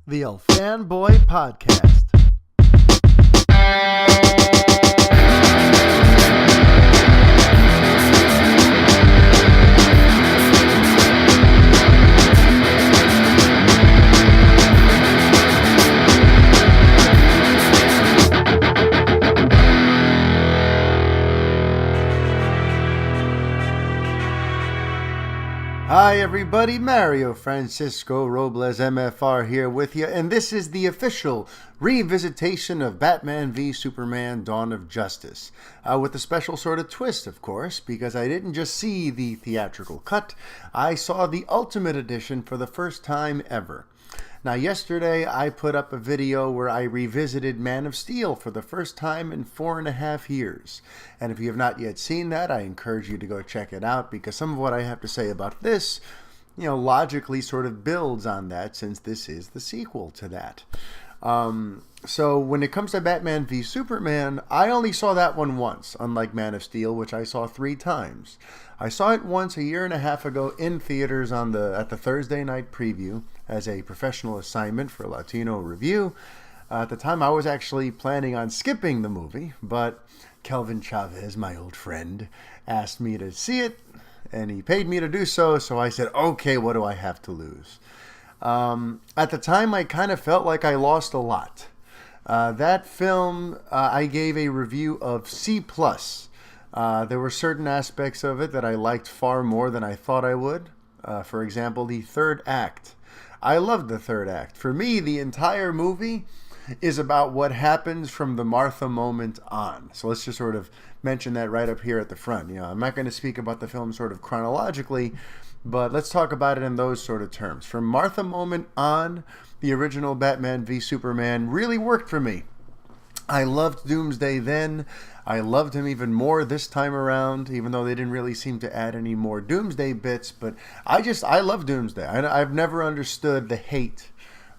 The Fanboy Podcast. Hi everybody, Mario Francisco Robles MFR here with you, and this is the official revisitation of Batman v Superman Dawn of Justice, with a special sort of twist, of course, because I didn't just see the theatrical cut, I saw the Ultimate Edition for the first time ever. Now, yesterday I put up a video where I revisited Man of Steel for the first time in 4.5 years. And if you have not yet seen that, I encourage you to go check it out, because some of what I have to say about this, logically sort of builds on that, since this is the sequel to that. So when it comes to Batman v Superman, I only saw that one once, unlike Man of Steel, which I saw 3 times. I saw it once a year and a half ago in theaters at the Thursday night preview as a professional assignment for Latino Review. At the time, I was actually planning on skipping the movie, but Kelvin Chavez, my old friend, asked me to see it, and he paid me to do so, so I said, okay, what do I have to lose? At the time, I kind of felt like I lost a lot. That film, I gave a review of C+. There were certain aspects of it that I liked far more than I thought I would. For example, the third act. I loved the third act. For me, the entire movie is about what happens from the Martha moment on. So let's just sort of mention that right up here at the front. I'm not going to speak about the film sort of chronologically, but let's talk about it in those sort of terms. From Martha moment on, the original Batman v Superman really worked for me. I loved Doomsday then. I loved him even more this time around, even though they didn't really seem to add any more Doomsday bits. But I love Doomsday. I've never understood the hate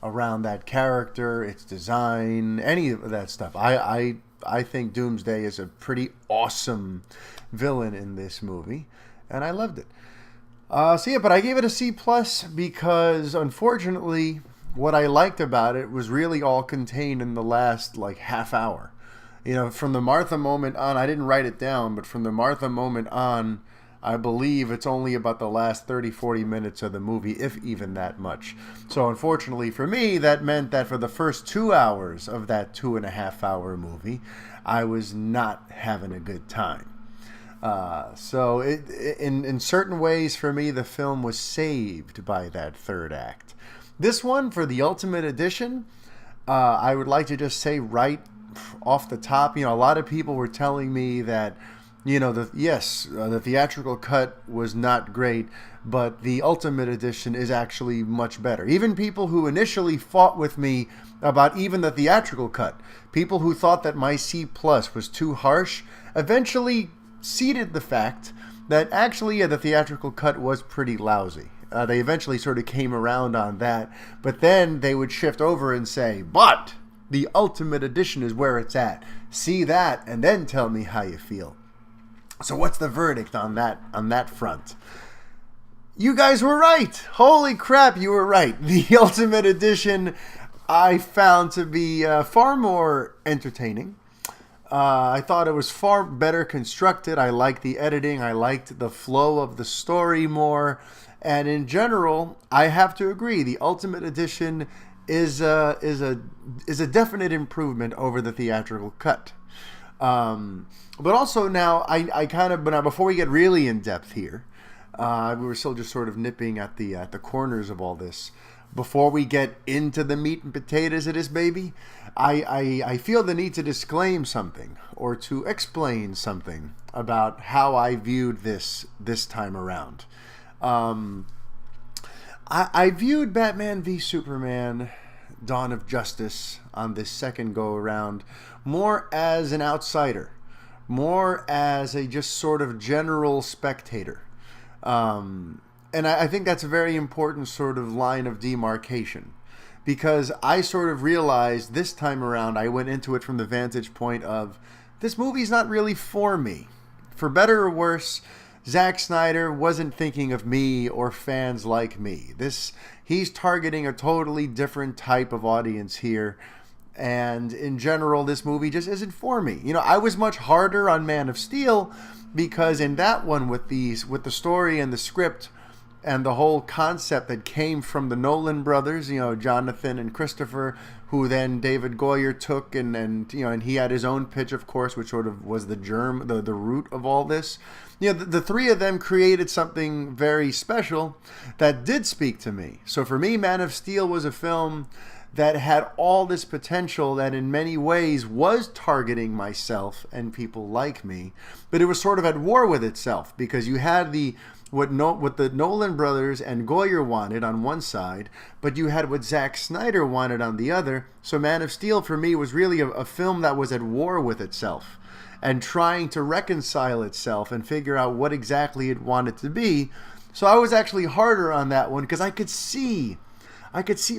around that character, its design, any of that stuff. I think Doomsday is a pretty awesome villain in this movie, and I loved it. But I gave it a C+ because, unfortunately, what I liked about it was really all contained in the last, half hour. From the Martha moment on, I didn't write it down, but from the Martha moment on, I believe it's only about the last 30-40 minutes of the movie, if even that much. So unfortunately for me, that meant that for the first 2 hours of that 2.5-hour movie, I was not having a good time. So in certain ways, for me, the film was saved by that third act. This one, for the Ultimate Edition, I would like to just say right off the top, a lot of people were telling me that, the theatrical cut was not great, but the Ultimate Edition is actually much better. Even people who initially fought with me about even the theatrical cut, people who thought that my C+ was too harsh, eventually ceded the fact that actually the theatrical cut was pretty lousy. They eventually sort of came around on that, but then they would shift over and say, but the Ultimate Edition is where it's at. See that, and then tell me how you feel. So what's the verdict on that front? You guys were right. Holy crap, you were right. The Ultimate Edition I found to be far more entertaining. I thought it was far better constructed. I liked the editing. I liked the flow of the story more. And in general, I have to agree, the Ultimate Edition is a definite improvement over the theatrical cut. But also now, but before we get really in depth here, we were still just sort of nipping at the corners of all this. Before we get into the meat and potatoes of this baby, I feel the need to disclaim something or to explain something about how I viewed this time around. I viewed Batman v Superman Dawn of Justice on this second go around more as an outsider, more as a just sort of general spectator. And I think that's a very important sort of line of demarcation, because I sort of realized this time around, I went into it from the vantage point of, this movie's not really for me. For better or worse, Zack Snyder wasn't thinking of me or fans like me. He's targeting a totally different type of audience here. And in general, this movie just isn't for me. I was much harder on Man of Steel because in that one, with the story and the script and the whole concept that came from the Nolan brothers, Jonathan and Christopher, who then David Goyer took, and he had his own pitch, of course, which sort of was the germ, the root of all this. The three of them created something very special that did speak to me. So for me, Man of Steel was a film that had all this potential that in many ways was targeting myself and people like me, but it was sort of at war with itself because you had what the Nolan brothers and Goyer wanted on one side, but you had what Zack Snyder wanted on the other. So Man of Steel for me was really a film that was at war with itself and trying to reconcile itself and figure out what exactly it wanted to be. So I was actually harder on that one because I could see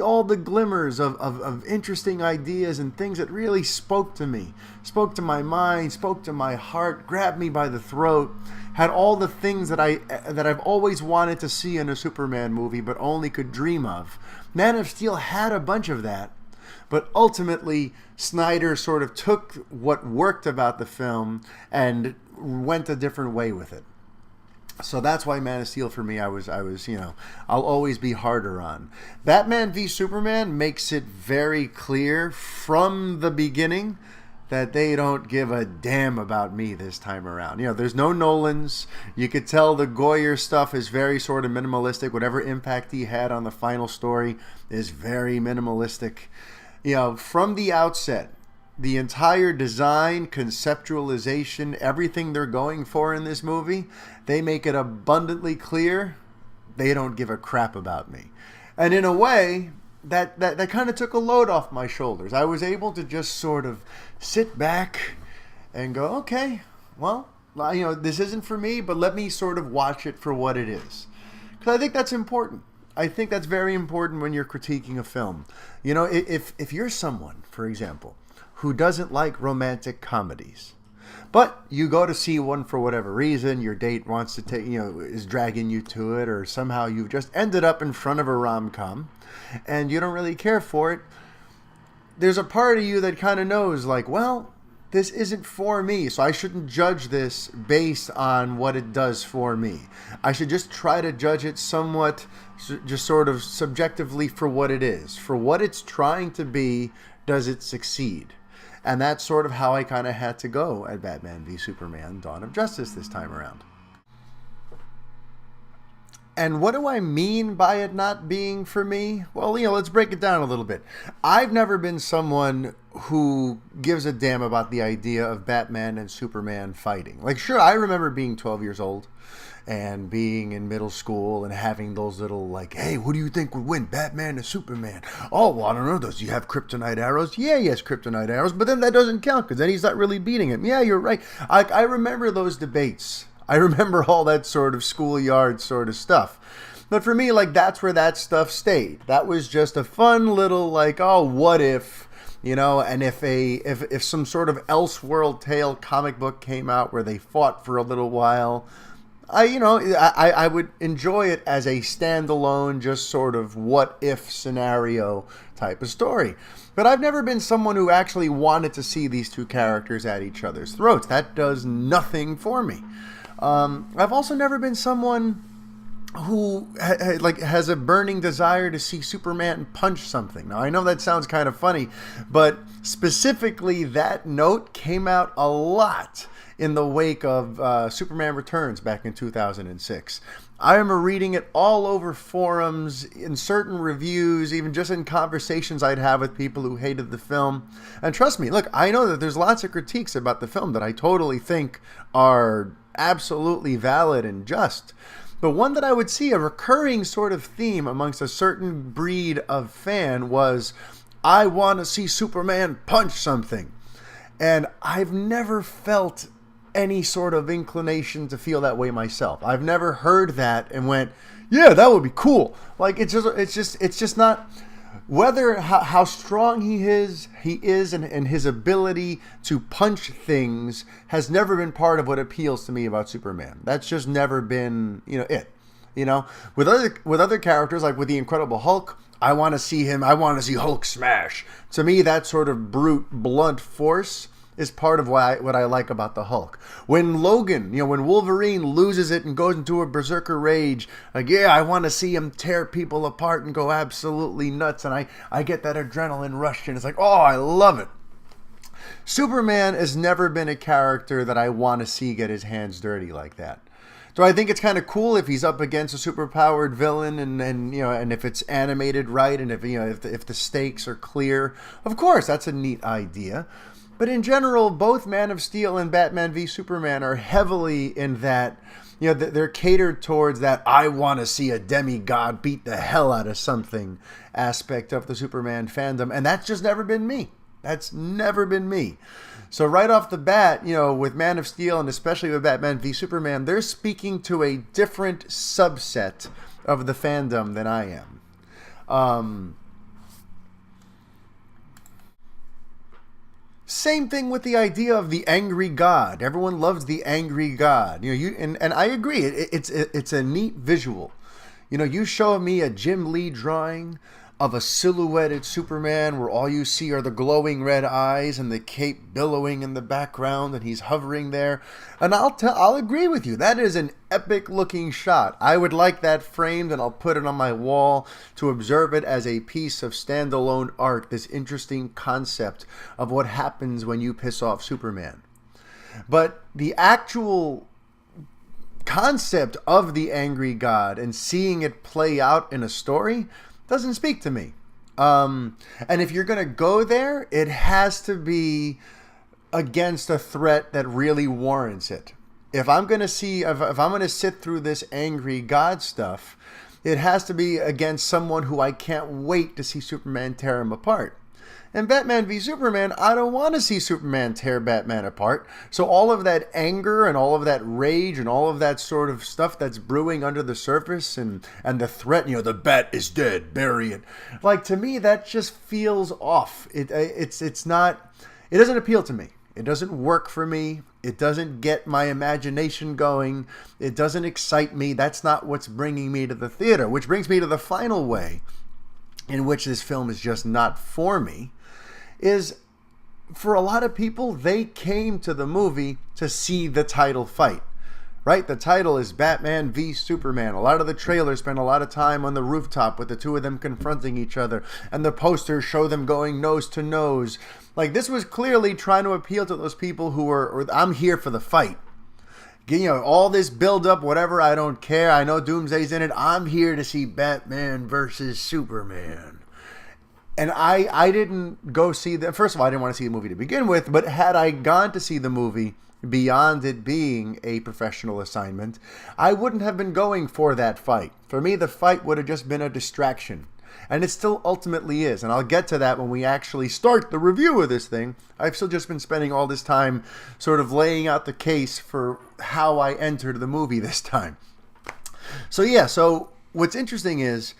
all the glimmers of interesting ideas and things that really spoke to me, spoke to my mind, spoke to my heart, grabbed me by the throat, had all the things that I've always wanted to see in a Superman movie but only could dream of. Man of Steel had a bunch of that, but ultimately Snyder sort of took what worked about the film and went a different way with it. So that's why Man of Steel for me, I'll always be harder on. Batman v Superman makes it very clear from the beginning that they don't give a damn about me this time around. There's no Nolans. You could tell the Goyer stuff is very sort of minimalistic. Whatever impact he had on the final story is very minimalistic. From the outset, the entire design, conceptualization, everything they're going for in this movie, they make it abundantly clear they don't give a crap about me. And in a way, that kind of took a load off my shoulders. I was able to just sort of sit back and go, okay, well, this isn't for me, but let me sort of watch it for what it is. Because I think that's important. I think that's very important when you're critiquing a film. If you're someone, for example, who doesn't like romantic comedies, but you go to see one for whatever reason, your date wants to take, is dragging you to it, or somehow you've just ended up in front of a rom-com and you don't really care for it, there's a part of you that kind of knows, like, well, this isn't for me, so I shouldn't judge this based on what it does for me. I should just try to judge it somewhat, just sort of subjectively for what it is. For what it's trying to be, does it succeed? And that's sort of how I kind of had to go at Batman v Superman: Dawn of Justice this time around. And what do I mean by it not being for me? Well, let's break it down a little bit. I've never been someone who gives a damn about the idea of Batman and Superman fighting. Like, sure, I remember being 12 years old and being in middle school and having those little, like, hey, who do you think would win, Batman or Superman? Oh, well, I don't know. Does he have kryptonite arrows? Yeah, he has kryptonite arrows, but then that doesn't count because then he's not really beating him. Yeah, you're right. I remember those debates. I remember all that sort of schoolyard sort of stuff. But for me, like, that's where that stuff stayed. That was just a fun little, like, oh, what if, and if some sort of Elseworld tale comic book came out where they fought for a little while, I would enjoy it as a standalone, just sort of what if scenario type of story. But I've never been someone who actually wanted to see these two characters at each other's throats. That does nothing for me. I've also never been someone who has a burning desire to see Superman punch something. Now, I know that sounds kind of funny, but specifically that note came out a lot in the wake of Superman Returns back in 2006. I remember reading it all over forums, in certain reviews, even just in conversations I'd have with people who hated the film. And trust me, look, I know that there's lots of critiques about the film that I totally think are absolutely valid and just. But one that I would see, a recurring sort of theme amongst a certain breed of fan was, I want to see Superman punch something. And I've never felt any sort of inclination to feel that way myself. I've never heard that and went, yeah, that would be cool. Like, it's just not Whether how strong he is, and his ability to punch things has never been part of what appeals to me about Superman. That's just never been, it. With other characters, like with the Incredible Hulk, I want to see Hulk smash. To me, that sort of brute, blunt force is part of what I like about the Hulk. When Logan, when Wolverine loses it and goes into a berserker rage, I want to see him tear people apart and go absolutely nuts, and I get that adrenaline rush, and it's like, oh, I love it. Superman has never been a character that I want to see get his hands dirty like that. So I think it's kind of cool if he's up against a superpowered villain, and if it's animated right, and if the stakes are clear. Of course, that's a neat idea. But in general, both Man of Steel and Batman v Superman are heavily in that, they're catered towards that I want to see a demigod beat the hell out of something aspect of the Superman fandom. And that's just never been me. That's never been me. So right off the bat, with Man of Steel and especially with Batman v Superman, they're speaking to a different subset of the fandom than I am. Same thing with the idea of the angry god. Everyone loves the angry god. And I agree. It's a neat visual. You show me a Jim Lee drawing of a silhouetted Superman where all you see are the glowing red eyes and the cape billowing in the background, and he's hovering there. And I'll agree with you. That is an epic looking shot. I would like that framed, and I'll put it on my wall to observe it as a piece of standalone art, this interesting concept of what happens when you piss off Superman. But the actual concept of the angry god and seeing it play out in a story doesn't speak to me. And if you're going to go there, it has to be against a threat that really warrants it. If I'm going to sit through this angry god stuff, it has to be against someone who I can't wait to see Superman tear him apart. In Batman v Superman, I don't want to see Superman tear Batman apart. So all of that anger and all of that rage and all of that sort of stuff that's brewing under the surface and the threat, the bat is dead, bury it. Like, to me, that just feels off. It's not, it doesn't appeal to me. It doesn't work for me. It doesn't get my imagination going. It doesn't excite me. That's not what's bringing me to the theater, which brings me to the final way in which this film is just not for me. Is for a lot of people, they came to the movie to see the title fight, right? The title is Batman v Superman. A lot of the trailers spend a lot of time on the rooftop with the two of them confronting each other, and the posters show them going nose to nose. Like, this was clearly trying to appeal to those people who are I'm here for the fight. All this build up, whatever, I don't care. I know Doomsday's in it. I'm here to see Batman versus Superman. And I didn't go see the. First of all, I didn't want to see the movie to begin with, but had I gone to see the movie beyond it being a professional assignment, I wouldn't have been going for that fight. For me, the fight would have just been a distraction. And it still ultimately is. And I'll get to that when we actually start the review of this thing. I've still just been spending all this time sort of laying out the case for how I entered the movie this time. So what's interesting is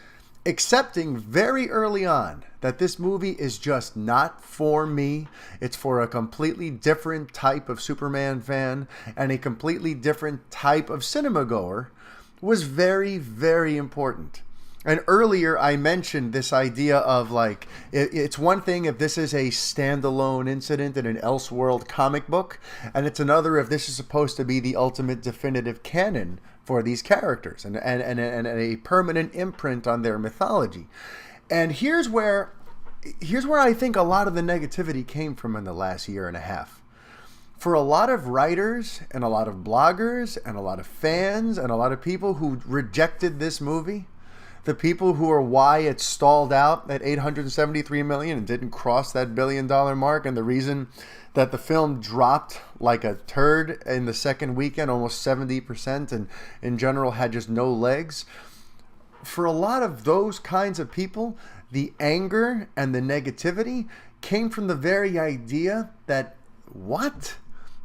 accepting very early on that this movie is just not for me. It's for a completely different type of Superman fan and a completely different type of cinema goer was very, very important. And earlier I mentioned this idea of like, it's one thing if this is a standalone incident in an Elseworld comic book, and it's another if this is supposed to be the ultimate definitive canon for these characters and a permanent imprint on their mythology. And here's where I think a lot of the negativity came from in the last year and a half. For a lot of writers and a lot of bloggers and a lot of fans and a lot of people who rejected this movie, the people who are why it stalled out at $873 million and didn't cross that $1 billion mark, and the reason that the film dropped like a turd in the second weekend, almost 70%, and in general had just no legs. For a lot of those kinds of people, the anger and the negativity came from the very idea that, what?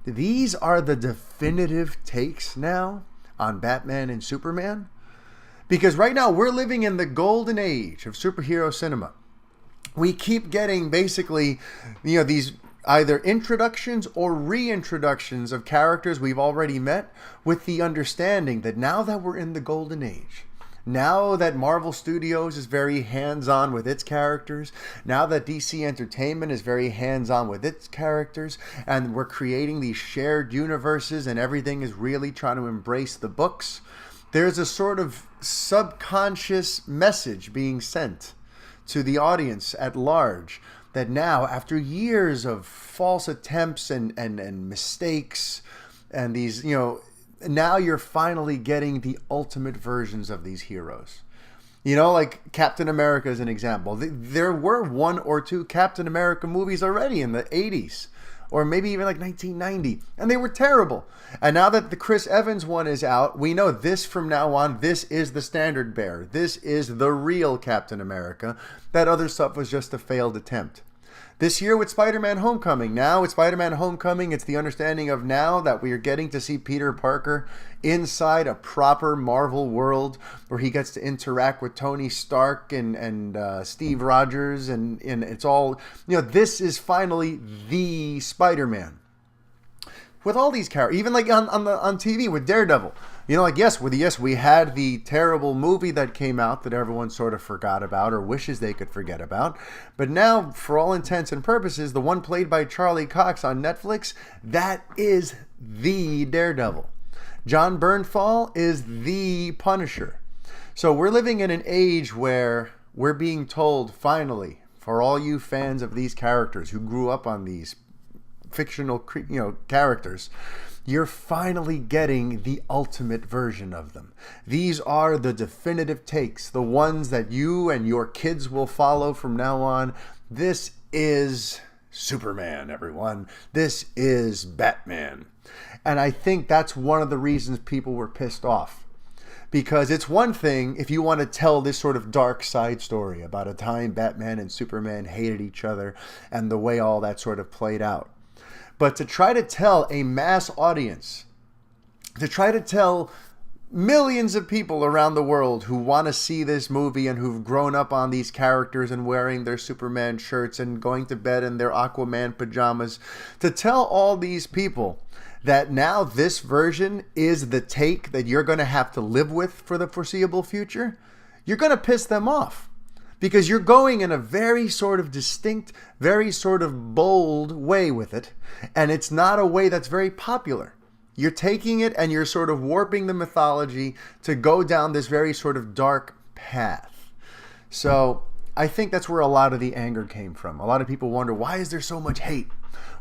These are the definitive takes now on Batman and Superman? Because right now we're living in the golden age of superhero cinema. we keep getting basically, these either introductions or reintroductions of characters we've already met, with the understanding that now that we're in the golden age, now that Marvel Studios is very hands-on with its characters, now that DC Entertainment is very hands-on with its characters, and we're creating these shared universes and everything is really trying to embrace the books, there's a sort of subconscious message being sent to the audience at large that now, after years of false attempts and mistakes and these, now you're finally getting the ultimate versions of these heroes. Like Captain America is an example. There were 1 or 2 Captain America movies already in the 80s, or maybe even like 1990, and they were terrible. And now that the Chris Evans one is out, we know this from now on, this is the standard bearer. This is the real Captain America. That other stuff was just a failed attempt. This year with Spider-Man Homecoming. Now with Spider-Man Homecoming, it's the understanding of now that we are getting to see Peter Parker inside a proper Marvel world where he gets to interact with Tony Stark and Steve Rogers. And it's all, this is finally the Spider-Man. With all these characters, even like on TV with Daredevil. Yes, we had the terrible movie that came out that everyone sort of forgot about or wishes they could forget about. But now, for all intents and purposes, the one played by Charlie Cox on Netflix, that is the Daredevil. Jon Bernthal is the Punisher. So we're living in an age where we're being told, finally, for all you fans of these characters who grew up on these fictional, characters, you're finally getting the ultimate version of them. These are the definitive takes, the ones that you and your kids will follow from now on. This is Superman, everyone. This is Batman. And I think that's one of the reasons people were pissed off. Because it's one thing if you want to tell this sort of dark side story about a time Batman and Superman hated each other and the way all that sort of played out. But to try to tell a mass audience, to try to tell millions of people around the world who want to see this movie and who've grown up on these characters and wearing their Superman shirts and going to bed in their Aquaman pajamas, to tell all these people that now this version is the take that you're going to have to live with for the foreseeable future, you're going to piss them off. Because you're going in a very sort of distinct, very sort of bold way with it. And it's not a way that's very popular. You're taking it and you're sort of warping the mythology to go down this very sort of dark path. So I think that's where a lot of the anger came from. A lot of people wonder, why is there so much hate?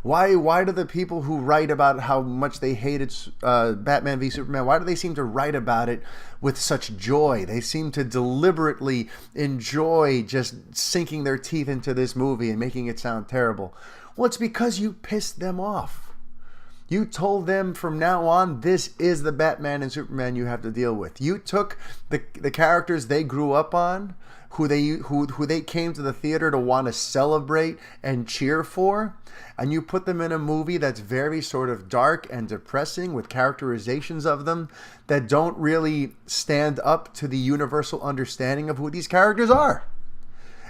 Why do the people who write about how much they hated Batman v Superman, why do they seem to write about it with such joy? They seem to deliberately enjoy just sinking their teeth into this movie and making it sound terrible. Well, it's because you pissed them off. You told them from now on, this is the Batman and Superman you have to deal with. You took the characters they grew up on, who they came to the theater to want to celebrate and cheer for, and you put them in a movie that's very sort of dark and depressing with characterizations of them that don't really stand up to the universal understanding of who these characters are.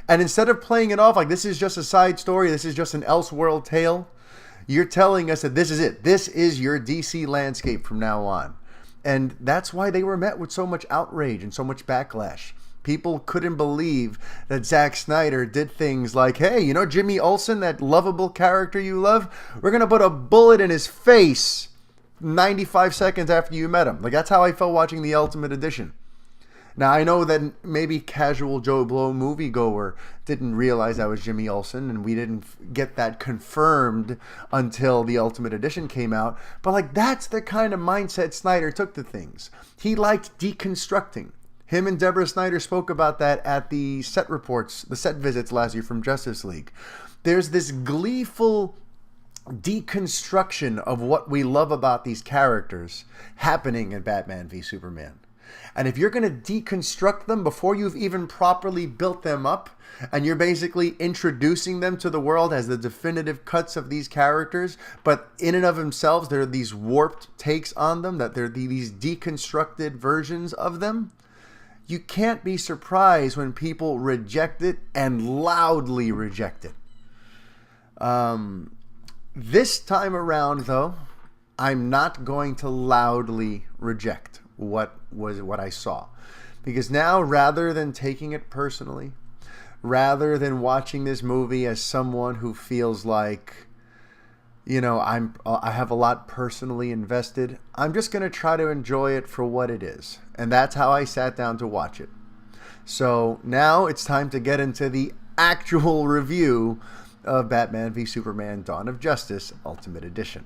And instead of playing it off like this is just a side story, this is just an Elseworld tale, you're telling us that this is it. This is your DC landscape from now on. And that's why they were met with so much outrage and so much backlash. People couldn't believe that Zack Snyder did things like, hey, Jimmy Olsen, that lovable character you love, we're going to put a bullet in his face 95 seconds after you met him. Like, that's how I felt watching the Ultimate Edition. Now, I know that maybe casual Joe Blow moviegoer didn't realize that was Jimmy Olsen, and we didn't get that confirmed until the Ultimate Edition came out. But, that's the kind of mindset Snyder took to things. He liked deconstructing. Him and Deborah Snyder spoke about that at the set reports, the set visits last year from Justice League. There's this gleeful deconstruction of what we love about these characters happening in Batman v Superman. And if you're going to deconstruct them before you've even properly built them up, and you're basically introducing them to the world as the definitive cuts of these characters, but in and of themselves, there are these warped takes on them, that they're these deconstructed versions of them, you can't be surprised when people reject it and loudly reject it. This time around, though, I'm not going to loudly reject what I saw. Because now, rather than taking it personally, rather than watching this movie as someone who feels like, I have a lot personally invested, I'm just going to try to enjoy it for what it is. And that's how I sat down to watch it. So now it's time to get into the actual review of Batman v Superman: Dawn of Justice Ultimate Edition.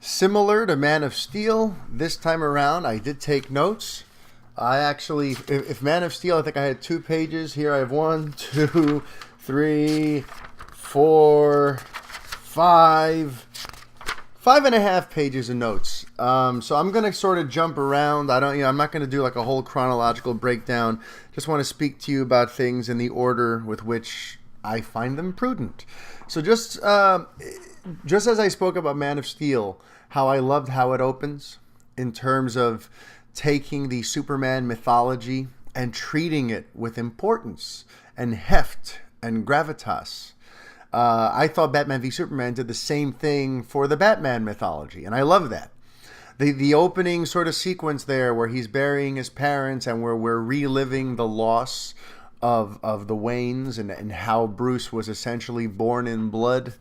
Similar to Man of Steel, this time around I did take notes. I actually, if Man of Steel, I think I had 2 pages. Here I have 1, 2, 3, 4, 5.5 pages of notes. So I'm going to sort of jump around. I'm not going to do like a whole chronological breakdown. Just want to speak to you about things in the order with which I find them prudent. So just as I spoke about Man of Steel, how I loved how it opens in terms of taking the Superman mythology and treating it with importance and heft and gravitas. I thought Batman v Superman did the same thing for the Batman mythology, and I love that. The opening sort of sequence there where he's burying his parents and where we're reliving the loss of the Waynes and how Bruce was essentially born in blood.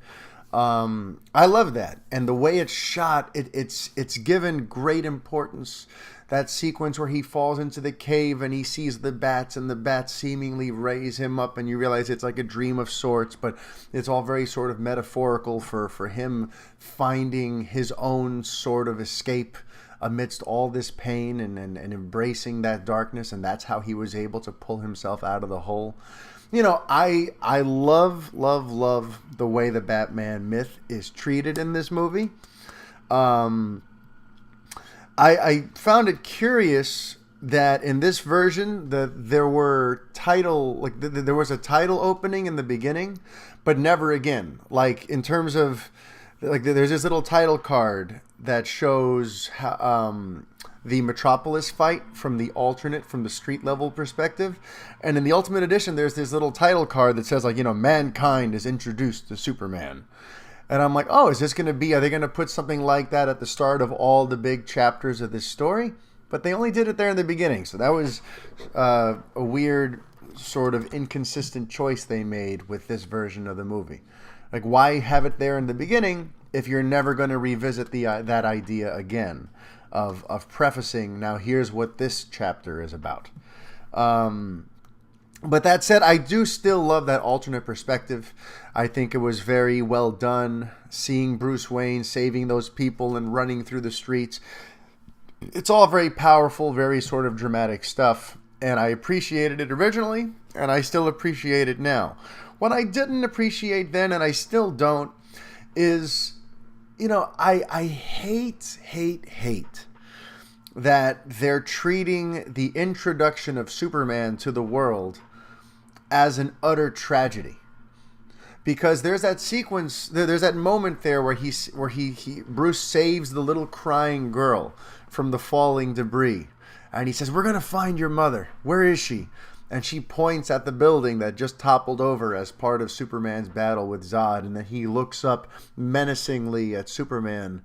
I love that. And the way it's shot, it's given great importance. That sequence where he falls into the cave and he sees the bats and the bats seemingly raise him up and you realize it's like a dream of sorts, but it's all very sort of metaphorical for him finding his own sort of escape amidst all this pain and embracing that darkness, and that's how he was able to pull himself out of the hole. I love the way the Batman myth is treated in this movie. I found it curious that in this version there was a title opening in the beginning, but never again. Like in terms of there's this little title card that shows the Metropolis fight from the street level perspective. And in the Ultimate Edition, there's this little title card that says mankind is introduced to Superman. And I'm like, oh, are they going to put something like that at the start of all the big chapters of this story? But they only did it there in the beginning. So that was a weird sort of inconsistent choice they made with this version of the movie. Like, why have it there in the beginning if you're never going to revisit that idea again of prefacing, now here's what this chapter is about. But that said, I do still love that alternate perspective. I think it was very well done, seeing Bruce Wayne saving those people and running through the streets. It's all very powerful, very sort of dramatic stuff, and I appreciated it originally, and I still appreciate it now. What I didn't appreciate then, and I still don't, is, I hate that they're treating the introduction of Superman to the world as an utter tragedy. Because there's that sequence, there's that moment there where Bruce saves the little crying girl from the falling debris. And he says, "We're going to find your mother. Where is she?" And she points at the building that just toppled over as part of Superman's battle with Zod. And then he looks up menacingly at Superman.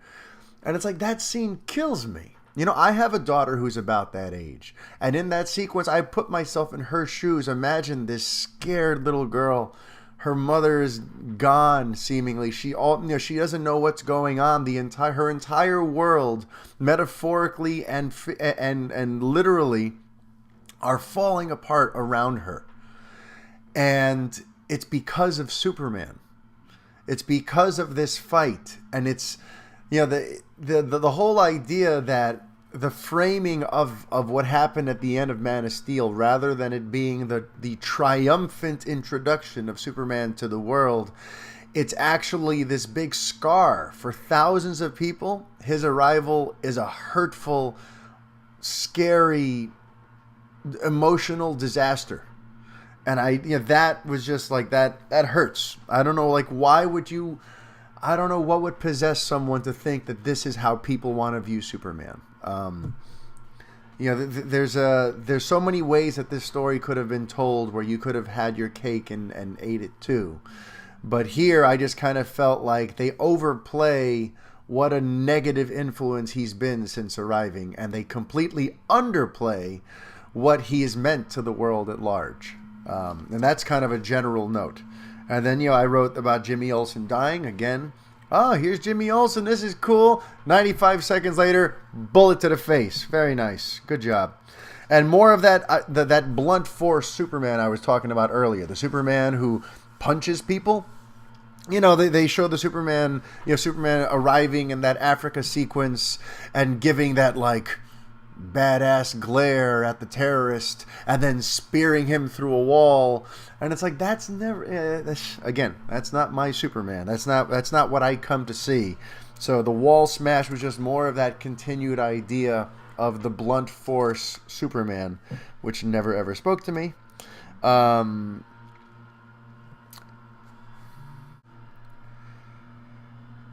And it's like, that scene kills me. I have a daughter who's about that age. And in that sequence, I put myself in her shoes. Imagine this scared little girl. Her mother is gone, seemingly. She doesn't know what's going on. Her entire world, metaphorically and literally, are falling apart around her. And it's because of Superman. It's because of this fight. And it's, the whole idea that the framing of what happened at the end of Man of Steel, rather than it being the triumphant introduction of Superman to the world, it's actually this big scar for thousands of people. His arrival is a hurtful, scary, emotional disaster. And that was just like that hurts. I don't know, why would you, I don't know what would possess someone to think that this is how people want to view Superman. There's so many ways that this story could have been told where you could have had your cake and ate it too. But here I just kind of felt like they overplay what a negative influence he's been since arriving, and they completely underplay what he is meant to the world at large. And that's kind of a general note. And then, I wrote about Jimmy Olsen dying again. Oh, here's Jimmy Olsen. This is cool. 95 seconds later, bullet to the face. Very nice. Good job. And more of that blunt force Superman I was talking about earlier. The Superman who punches people. They show the Superman, Superman arriving in that Africa sequence and giving that, badass glare at the terrorist and then spearing him through a wall. And it's like, that's never, that's not my Superman. That's not what I come to see. So the wall smash was just more of that continued idea of the blunt force Superman, which never ever spoke to me.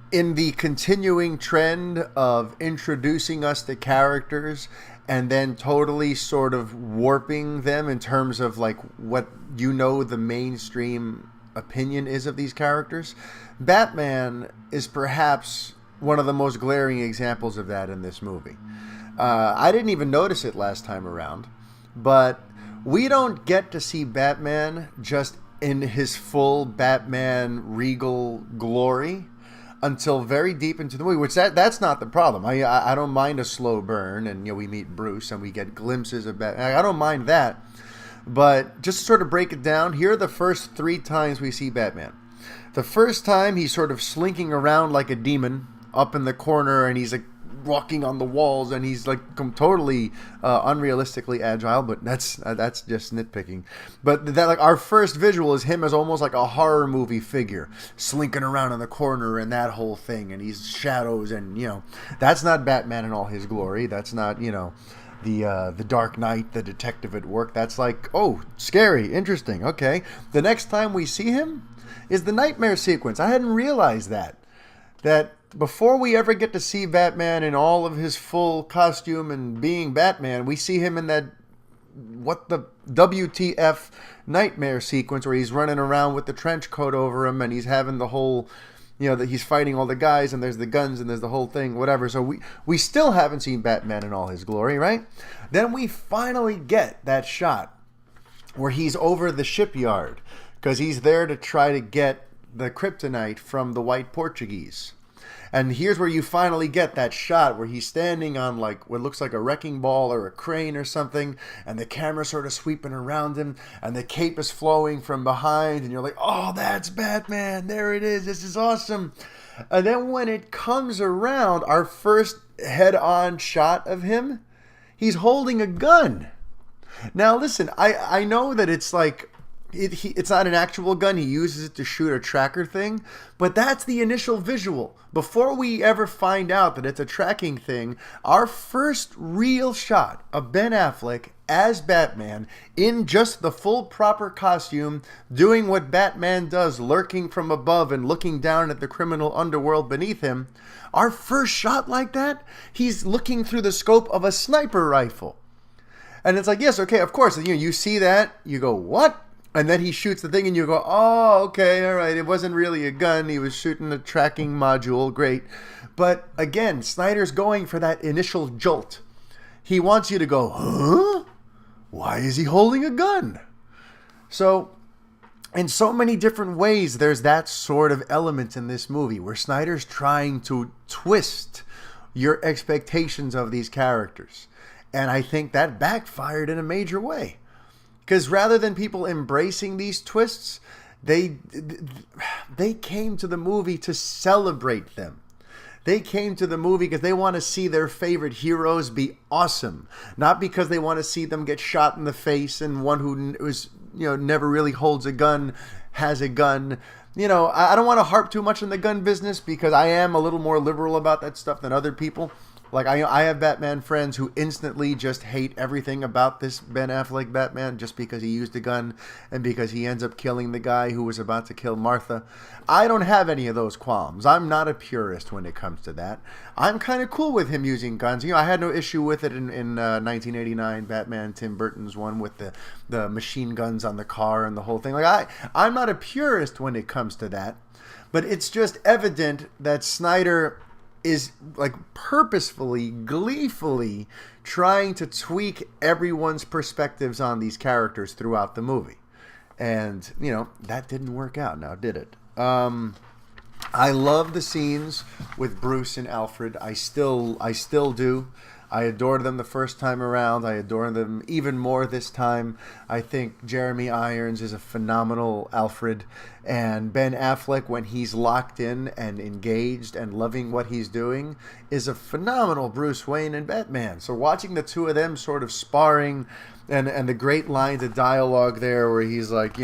In the continuing trend of introducing us to characters and then totally sort of warping them in terms of what the mainstream opinion is of these characters, Batman is perhaps one of the most glaring examples of that in this movie. I didn't even notice it last time around, but we don't get to see Batman just in his full Batman regal glory until very deep into the movie, which that's not the problem. I don't mind a slow burn, and we meet Bruce and we get glimpses of Batman. I don't mind that, but just to sort of break it down, here are the first 3 times we see Batman. The first time he's sort of slinking around like a demon up in the corner, and he's walking on the walls, and he's totally unrealistically agile, but that's just nitpicking. But that our first visual is him as almost like a horror movie figure slinking around in the corner and that whole thing, and he's shadows, and that's not Batman in all his glory. That's not the Dark Knight, the detective at work. That's oh, scary, interesting, okay. The next time we see him is the nightmare sequence. I hadn't realized that before we ever get to see Batman in all of his full costume and being Batman, we see him in that what the WTF nightmare sequence where he's running around with the trench coat over him and he's having the whole, that he's fighting all the guys and there's the guns and there's the whole thing, whatever. So we still haven't seen Batman in all his glory, right? Then we finally get that shot where he's over the shipyard because he's there to try to get the kryptonite from the white Portuguese. And here's where you finally get that shot where he's standing on what looks like a wrecking ball or a crane or something, and the camera's sort of sweeping around him, and the cape is flowing from behind, and you're like, oh, that's Batman. There it is. This is awesome. And then when it comes around, our first head-on shot of him, he's holding a gun. Now, listen, I know that it's it's not an actual gun. He uses it to shoot a tracker thing, but that's the initial visual. Before we ever find out that it's a tracking thing, our first real shot of Ben Affleck as Batman in just the full proper costume, doing what Batman does, lurking from above and looking down at the criminal underworld beneath him. Our first shot like that, he's looking through the scope of a sniper rifle. And it's yes, okay, of course. You see that, you go, what? And then he shoots the thing and you go, oh, okay, all right. It wasn't really a gun. He was shooting a tracking module. Great. But again, Snyder's going for that initial jolt. He wants you to go, huh? Why is he holding a gun? So in so many different ways, there's that sort of element in this movie where Snyder's trying to twist your expectations of these characters. And I think that backfired in a major way. Because rather than people embracing these twists, they came to the movie to celebrate them. They came to the movie because they want to see their favorite heroes be awesome. Not because they want to see them get shot in the face and one who was, never really holds a gun has a gun. I don't want to harp too much on the gun business because I am a little more liberal about that stuff than other people. Like, I have Batman friends who instantly just hate everything about this Ben Affleck Batman just because he used a gun and because he ends up killing the guy who was about to kill Martha. I don't have any of those qualms. I'm not a purist when it comes to that. I'm kind of cool with him using guns. I had no issue with it in 1989 Batman, Tim Burton's one with the machine guns on the car and the whole thing. Like, I'm not a purist when it comes to that. But it's just evident that Snyder is like purposefully, gleefully trying to tweak everyone's perspectives on these characters throughout the movie. And, that didn't work out now, did it? I love the scenes with Bruce and Alfred. I still do. I adored them the first time around. I adore them even more this time. I think Jeremy Irons is a phenomenal Alfred. And Ben Affleck, when he's locked in and engaged and loving what he's doing, is a phenomenal Bruce Wayne and Batman. So watching the two of them sort of sparring and the great lines of dialogue there where he's like,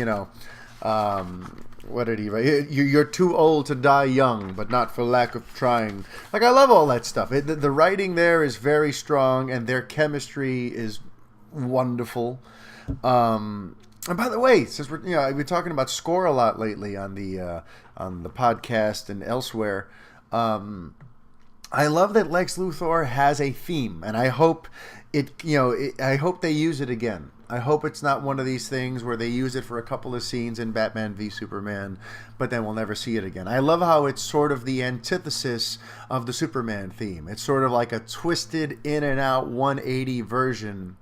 what did he write? You're too old to die young, but not for lack of trying. Like, I love all that stuff. The writing there is very strong, and their chemistry is wonderful. And by the way, since we're talking about score a lot lately on the podcast and elsewhere, I love that Lex Luthor has a theme, and I hope I hope they use it again. I hope it's not one of these things where they use it for a couple of scenes in Batman v Superman, but then we'll never see it again. I love how it's sort of the antithesis of the Superman theme. It's sort of like a twisted in and out 180 version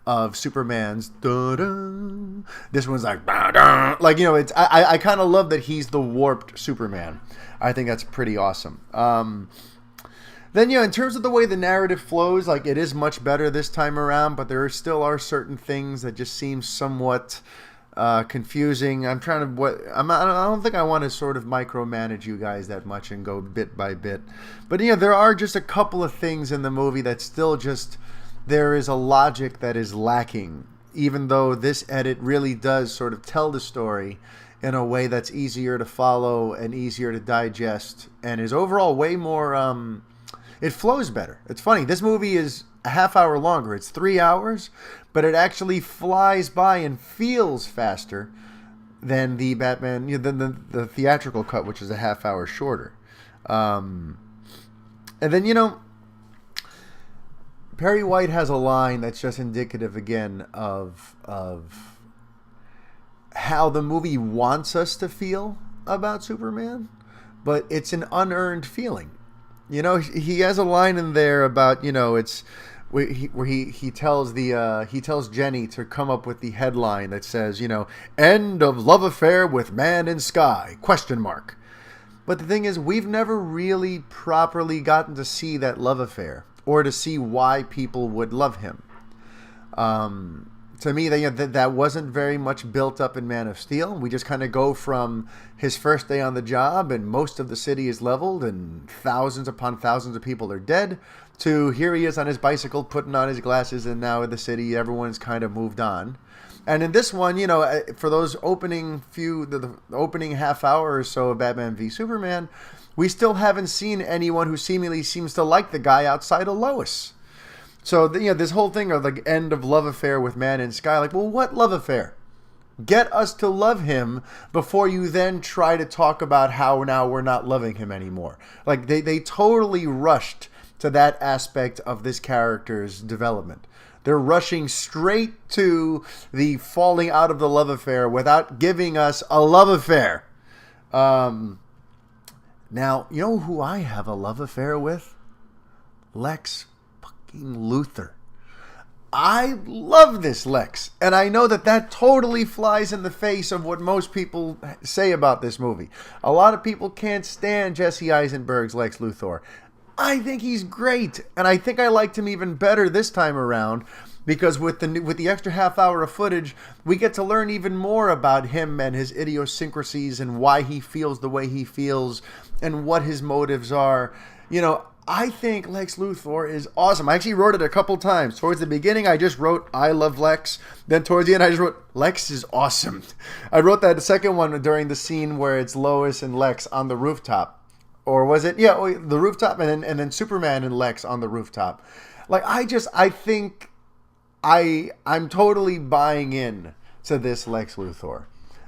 of Superman's da-da. This one's like da-da. Like, it's I kind of love that he's the warped Superman. I think that's pretty awesome. Then, in terms of the way the narrative flows, like, it is much better this time around, but there still are certain things that just seem somewhat confusing. I don't think I want to sort of micromanage you guys that much and go bit by bit. But, there are just a couple of things in the movie that still just, there is a logic that is lacking, even though this edit really does sort of tell the story in a way that's easier to follow and easier to digest and is overall way more... it flows better. It's funny. This movie is a half hour longer. It's 3 hours, but it actually flies by and feels faster than the Batman, than the theatrical cut, which is a half hour shorter. And then, Perry White has a line that's just indicative again of how the movie wants us to feel about Superman, but it's an unearned feeling. He has a line in there about, it's where he tells Jenny to come up with the headline that says, end of love affair with man in sky, ? But the thing is, we've never really properly gotten to see that love affair or to see why people would love him. To me, that wasn't very much built up in Man of Steel. We just kind of go from his first day on the job and most of the city is leveled and thousands upon thousands of people are dead, to here he is on his bicycle putting on his glasses and now in the city everyone's kind of moved on. And in this one, for those opening the opening half hour or so of Batman v Superman, we still haven't seen anyone who seemingly seems to like the guy outside of Lois. So, this whole thing of the end of love affair with man in sky, like, well, what love affair? Get us to love him before you then try to talk about how now we're not loving him anymore. Like, they totally rushed to that aspect of this character's development. They're rushing straight to the falling out of the love affair without giving us a love affair. Now, you know who I have a love affair with? Lex Luthor. I love this Lex, and I know that totally flies in the face of what most people say about this movie. A lot of people can't stand Jesse Eisenberg's Lex Luthor. I think he's great, and I think I liked him even better this time around because with the extra half hour of footage, we get to learn even more about him and his idiosyncrasies and why he feels the way he feels and what his motives are. I think Lex Luthor is awesome. I actually wrote it a couple times. Towards the beginning, I just wrote, I love Lex. Then towards the end, I just wrote, Lex is awesome. I wrote that second one during the scene where it's Lois and Lex on the rooftop. or was it? Yeah, the rooftop, and then Superman and Lex on the rooftop. Like I think I'm totally buying in to this Lex Luthor.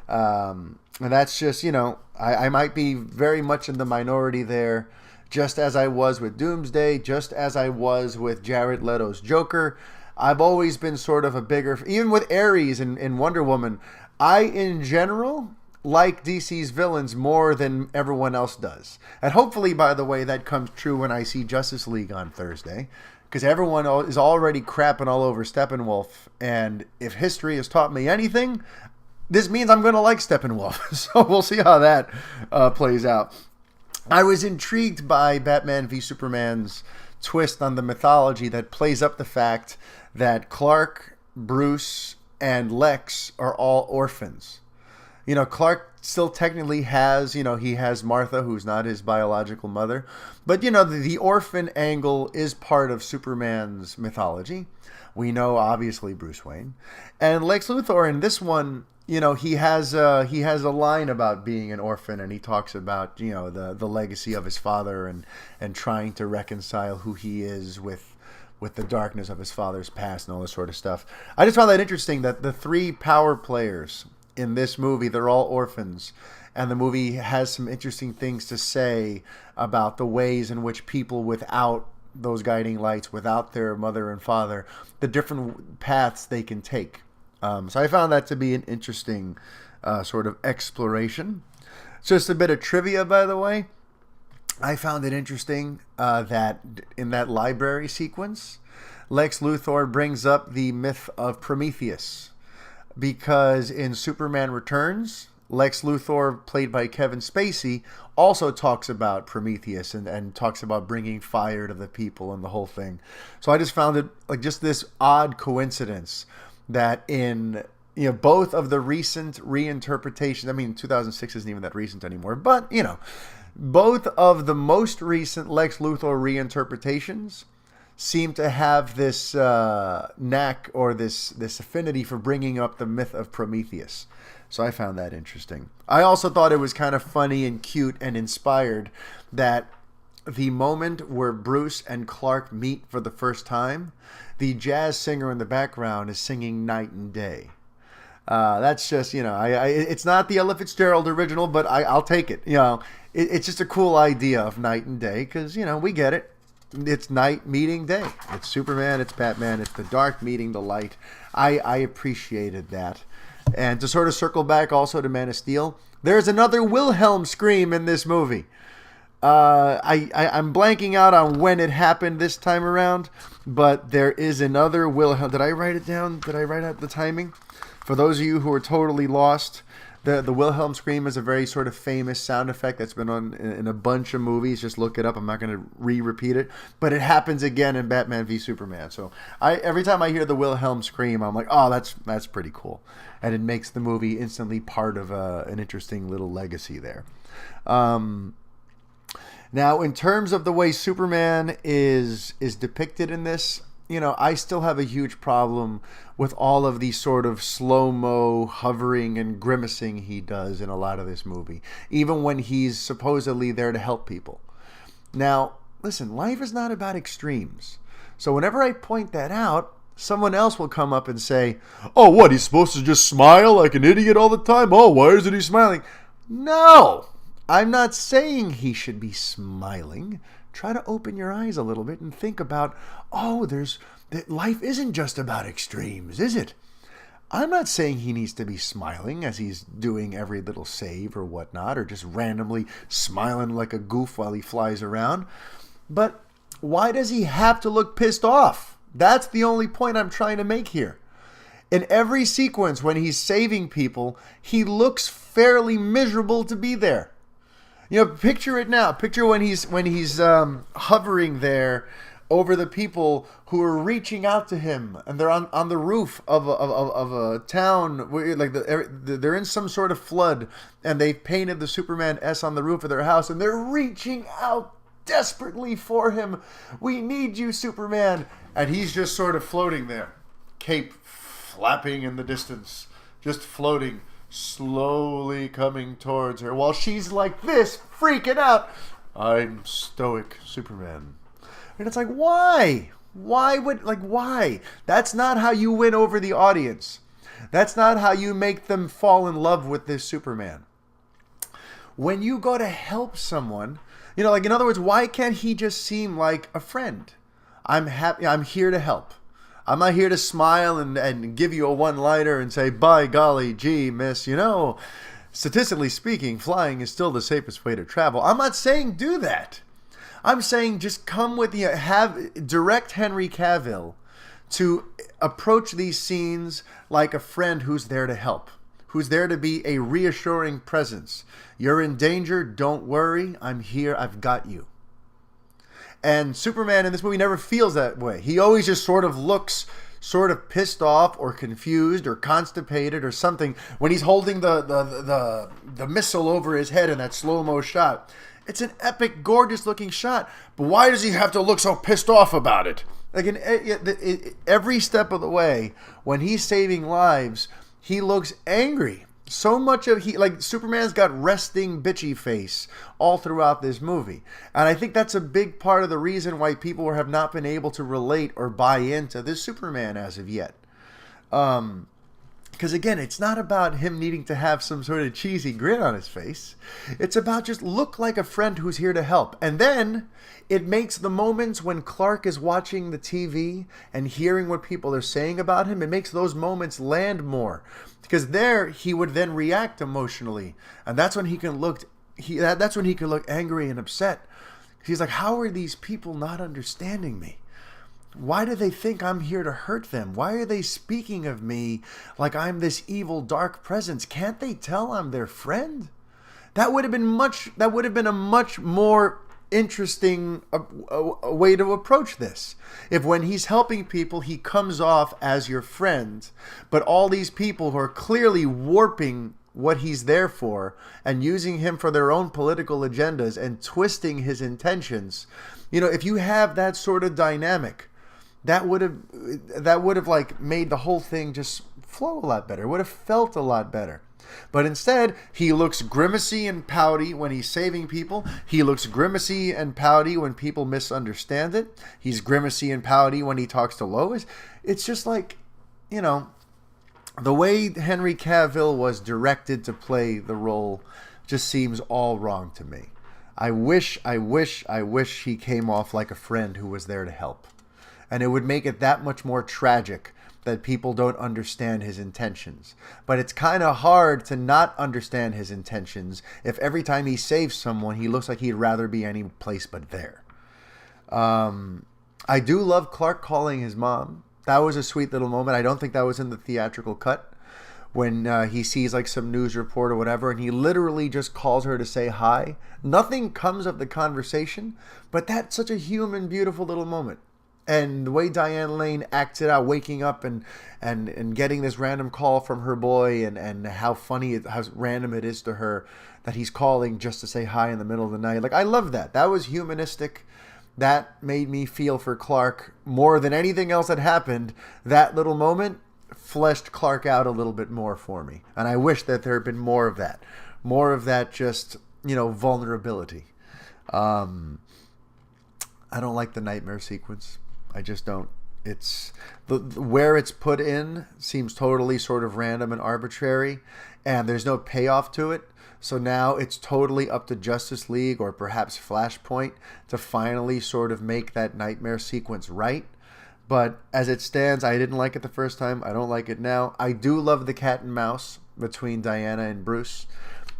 And that's just, I might be very much in the minority there, just as I was with Doomsday, just as I was with Jared Leto's Joker. I've always been sort of a bigger, even with Ares in Wonder Woman, I, in general, like DC's villains more than everyone else does. And hopefully, by the way, that comes true when I see Justice League on Thursday, because everyone is already crapping all over Steppenwolf. And if history has taught me anything, this means I'm going to like Steppenwolf. So we'll see how that plays out. I was intrigued by Batman v Superman's twist on the mythology that plays up the fact that Clark, Bruce, and Lex are all orphans. Clark still technically has, he has Martha, who's not his biological mother. But, the orphan angle is part of Superman's mythology. We know, obviously, Bruce Wayne. And Lex Luthor in this one, he has a line about being an orphan, and he talks about, the legacy of his father and trying to reconcile who he is with the darkness of his father's past and all this sort of stuff. I just found that interesting that the three power players in this movie, they're all orphans, and the movie has some interesting things to say about the ways in which people without those guiding lights, without their mother and father, the different paths they can take. So I found that to be an interesting sort of exploration. Just a bit of trivia, by the way. I found it interesting that in that library sequence, Lex Luthor brings up the myth of Prometheus. Because in Superman Returns, Lex Luthor, played by Kevin Spacey, also talks about Prometheus and talks about bringing fire to the people and the whole thing. So I just found it like just this odd coincidence that in both of the recent reinterpretations, I mean 2006 isn't even that recent anymore, but both of the most recent Lex Luthor reinterpretations seem to have this knack or this affinity for bringing up the myth of Prometheus. So I found that interesting. I also thought it was kind of funny and cute and inspired that the moment where Bruce and Clark meet for the first time, the jazz singer in the background is singing Night and Day. That's just, it's not the Ella Fitzgerald original, but I'll take it. It's just a cool idea of night and day because, we get it. It's night meeting day. It's Superman, it's Batman, it's the dark meeting the light. I appreciated that. And to sort of circle back also to Man of Steel, there's another Wilhelm scream in this movie. I'm blanking out on when it happened this time around, but there is another Wilhelm. Did I write it down? Did I write out the timing? For those of you who are totally lost, the Wilhelm scream is a very sort of famous sound effect that's been on in a bunch of movies. Just look it up. I'm not going to repeat it, but it happens again in Batman v Superman. So every time I hear the Wilhelm scream, I'm like, oh, that's pretty cool, and it makes the movie instantly part of an interesting little legacy there. Now, in terms of the way Superman is depicted in this, I still have a huge problem with all of the sort of slow-mo hovering and grimacing he does in a lot of this movie, even when he's supposedly there to help people. Now, listen, life is not about extremes. So whenever I point that out, someone else will come up and say, oh, what, he's supposed to just smile like an idiot all the time? Oh, why isn't he smiling? No, I'm not saying he should be smiling. Try to open your eyes a little bit and think about, life isn't just about extremes, is it? I'm not saying he needs to be smiling as he's doing every little save or whatnot, or just randomly smiling like a goof while he flies around. But why does he have to look pissed off? That's the only point I'm trying to make here. In every sequence when he's saving people, he looks fairly miserable to be there. Picture it now. Picture when he's hovering there over the people who are reaching out to him, and they're on the roof of a town where, like, they're in some sort of flood, and they've painted the Superman S on the roof of their house, and they're reaching out desperately for him. We need you, Superman. And he's just sort of floating there, cape flapping in the distance, just floating, slowly coming towards her while she's like this, freaking out. I'm stoic Superman. And it's like, why? Why? That's not how you win over the audience. That's not how you make them fall in love with this Superman. When you go to help someone, in other words, why can't he just seem like a friend? I'm happy. I'm here to help. I'm not here to smile and give you a one-liner and say, by golly, gee, miss, statistically speaking, flying is still the safest way to travel. I'm not saying do that. I'm saying just come with direct Henry Cavill to approach these scenes like a friend who's there to help, who's there to be a reassuring presence. You're in danger, don't worry, I'm here, I've got you. And Superman in this movie never feels that way. He always just sort of looks sort of pissed off or confused or constipated or something when he's holding the missile over his head in that slow-mo shot. It's an epic, gorgeous-looking shot. But why does he have to look so pissed off about it? Like every step of the way, when he's saving lives, he looks angry. So much of Superman's got resting bitchy face all throughout this movie. And I think that's a big part of the reason why people have not been able to relate or buy into this Superman as of yet. Because again, it's not about him needing to have some sort of cheesy grin on his face. It's about just look like a friend who's here to help. And then it makes the moments when Clark is watching the TV and hearing what people are saying about him, it makes those moments land more. Because there he would then react emotionally. And that's when he can look angry and upset. He's like, how are these people not understanding me? Why do they think I'm here to hurt them? Why are they speaking of me like I'm this evil, dark presence? Can't they tell I'm their friend? That would have been a much more interesting a way to approach this. If when he's helping people, he comes off as your friend, but all these people who are clearly warping what he's there for and using him for their own political agendas and twisting his intentions, if you have that sort of dynamic, that would have like made the whole thing just flow a lot better. It would have felt a lot better. But instead, he looks grimacy and pouty when he's saving people. He looks grimacy and pouty when people misunderstand it. He's grimacy and pouty when he talks to Lois. It's just like, the way Henry Cavill was directed to play the role just seems all wrong to me. I wish he came off like a friend who was there to help. And it would make it that much more tragic that people don't understand his intentions. But it's kind of hard to not understand his intentions if every time he saves someone, he looks like he'd rather be any place but there. I do love Clark calling his mom. That was a sweet little moment. I don't think that was in the theatrical cut. When he sees like some news report or whatever, and he literally just calls her to say hi. Nothing comes of the conversation, but that's such a human, beautiful little moment. And the way Diane Lane acts it out, waking up and getting this random call from her boy, and how random it is to her that he's calling just to say hi in the middle of the night. Like, I love that. That was humanistic. That made me feel for Clark more than anything else that happened. That little moment fleshed Clark out a little bit more for me. And I wish that there had been more of that. More of that just, vulnerability. I don't like the nightmare sequence. I just don't. It's where it's put in seems totally sort of random and arbitrary, and there's no payoff to it. So now it's totally up to Justice League or perhaps Flashpoint to finally sort of make that nightmare sequence right. But as it stands, I didn't like it the first time. I don't like it now. I do love the cat and mouse between Diana and Bruce.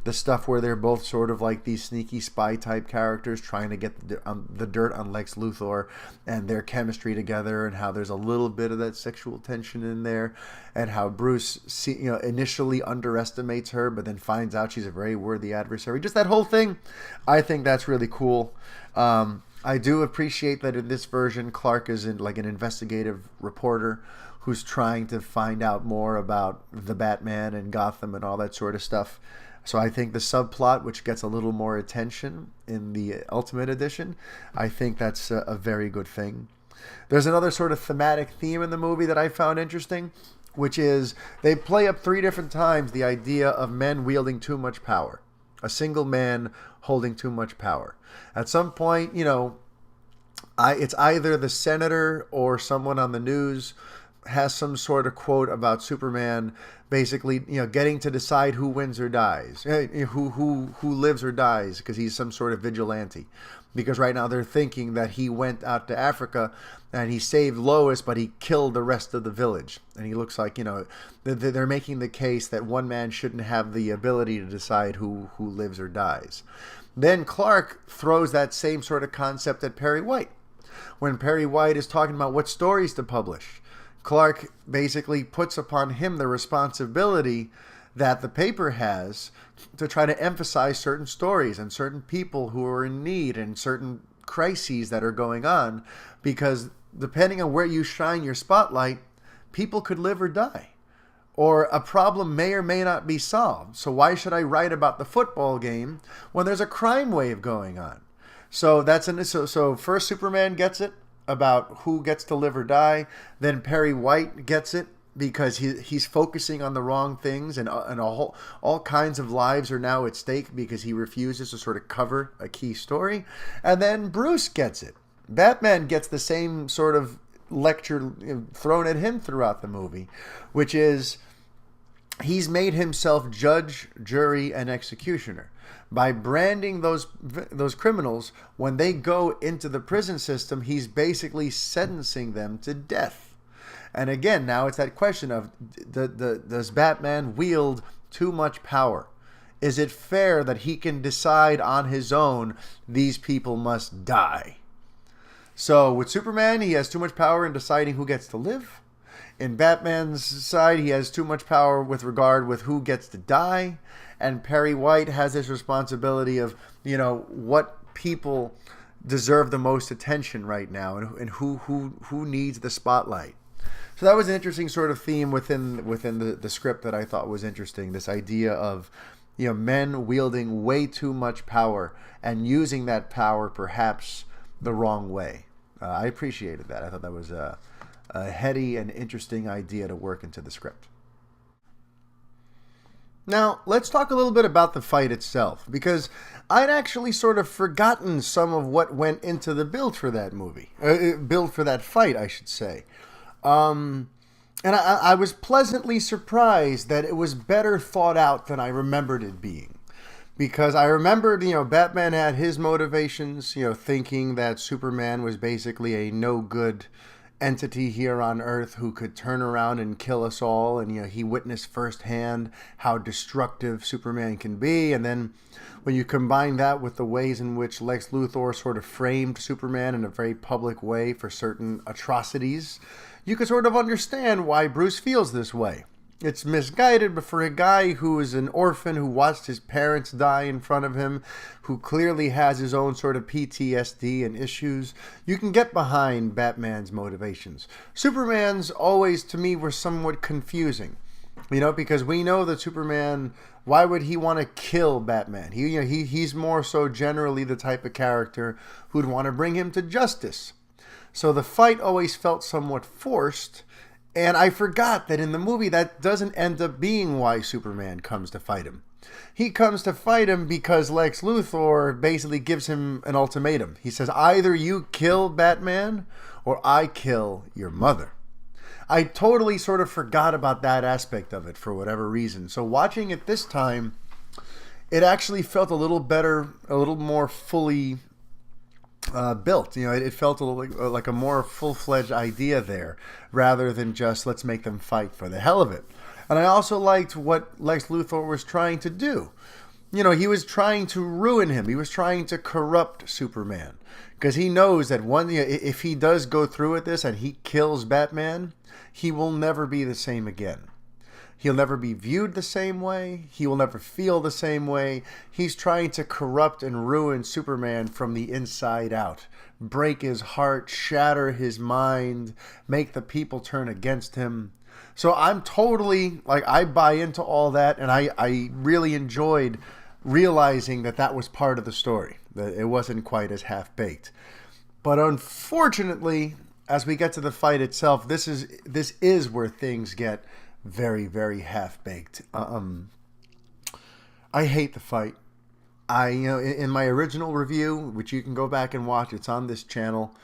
The stuff where they're both sort of like these sneaky spy type characters trying to get the dirt on Lex Luthor, and their chemistry together, and how there's a little bit of that sexual tension in there, and how Bruce initially underestimates her but then finds out she's a very worthy adversary. Just that whole thing, I think that's really cool. I do appreciate that in this version, Clark is like an investigative reporter who's trying to find out more about the Batman and Gotham and all that sort of stuff. So I think the subplot, which gets a little more attention in the Ultimate Edition, I think that's a very good thing. There's another sort of thematic theme in the movie that I found interesting, which is they play up 3 different times the idea of men wielding too much power. A single man holding too much power. At some point, it's either the senator or someone on the news has some sort of quote about Superman basically, getting to decide who wins or dies, who lives or dies, because he's some sort of vigilante. Because right now they're thinking that he went out to Africa and he saved Lois, but he killed the rest of the village. And he looks like, they're making the case that one man shouldn't have the ability to decide who lives or dies. Then Clark throws that same sort of concept at Perry White. When Perry White is talking about what stories to publish, Clark basically puts upon him the responsibility that the paper has to try to emphasize certain stories and certain people who are in need and certain crises that are going on, because depending on where you shine your spotlight, people could live or die, or a problem may or may not be solved. So why should I write about the football game when there's a crime wave going on? So so first Superman gets it about who gets to live or die. Then Perry White gets it because he's focusing on the wrong things, and all kinds of lives are now at stake because he refuses to sort of cover a key story. And then Bruce gets it. Batman gets the same sort of lecture thrown at him throughout the movie, which is he's made himself judge, jury, and executioner. By branding those criminals, when they go into the prison system, he's basically sentencing them to death. And again, now it's that question of, does Batman wield too much power? Is it fair that he can decide on his own, these people must die? So with Superman, he has too much power in deciding who gets to live. In Batman's side, he has too much power with regard with who gets to die. And Perry White has this responsibility of, what people deserve the most attention right now, and who needs the spotlight. So that was an interesting sort of theme within the script that I thought was interesting. This idea of, men wielding way too much power and using that power perhaps the wrong way. I appreciated that. I thought that was a heady and interesting idea to work into the script. Now, let's talk a little bit about the fight itself, because I'd actually sort of forgotten some of what went into the build for that build for that fight, I should say. And I was pleasantly surprised that it was better thought out than I remembered it being. Because I remembered, Batman had his motivations, thinking that Superman was basically a no-good entity here on Earth who could turn around and kill us all. And, he witnessed firsthand how destructive Superman can be. And then when you combine that with the ways in which Lex Luthor sort of framed Superman in a very public way for certain atrocities, you can sort of understand why Bruce feels this way. It's misguided, but for a guy who is an orphan, who watched his parents die in front of him, who clearly has his own sort of PTSD and issues, you can get behind Batman's motivations. Superman's always, to me, were somewhat confusing. Because we know that Superman, why would he want to kill Batman? He's more so generally the type of character who'd want to bring him to justice. So the fight always felt somewhat forced. And I forgot that in the movie, that doesn't end up being why Superman comes to fight him. He comes to fight him because Lex Luthor basically gives him an ultimatum. He says, either you kill Batman or I kill your mother. I totally sort of forgot about that aspect of it for whatever reason. So watching it this time, it actually felt a little better, a little more fully built. It felt a little like a more full-fledged idea there, rather than just let's make them fight for the hell of it. And I also liked what Lex Luthor was trying to do. He was trying to ruin him. He was trying to corrupt Superman, because he knows that if he does go through with this and he kills Batman, he will never be the same again. He'll never be viewed the same way. He will never feel the same way. He's trying to corrupt and ruin Superman from the inside out. Break his heart, shatter his mind, make the people turn against him. So I'm totally, I buy into all that, and I really enjoyed realizing that was part of the story, that it wasn't quite as half-baked. But unfortunately, as we get to the fight itself, this is where things get very, very half-baked. I hate the fight. In my original review, which you can go back and watch, it's on this channel.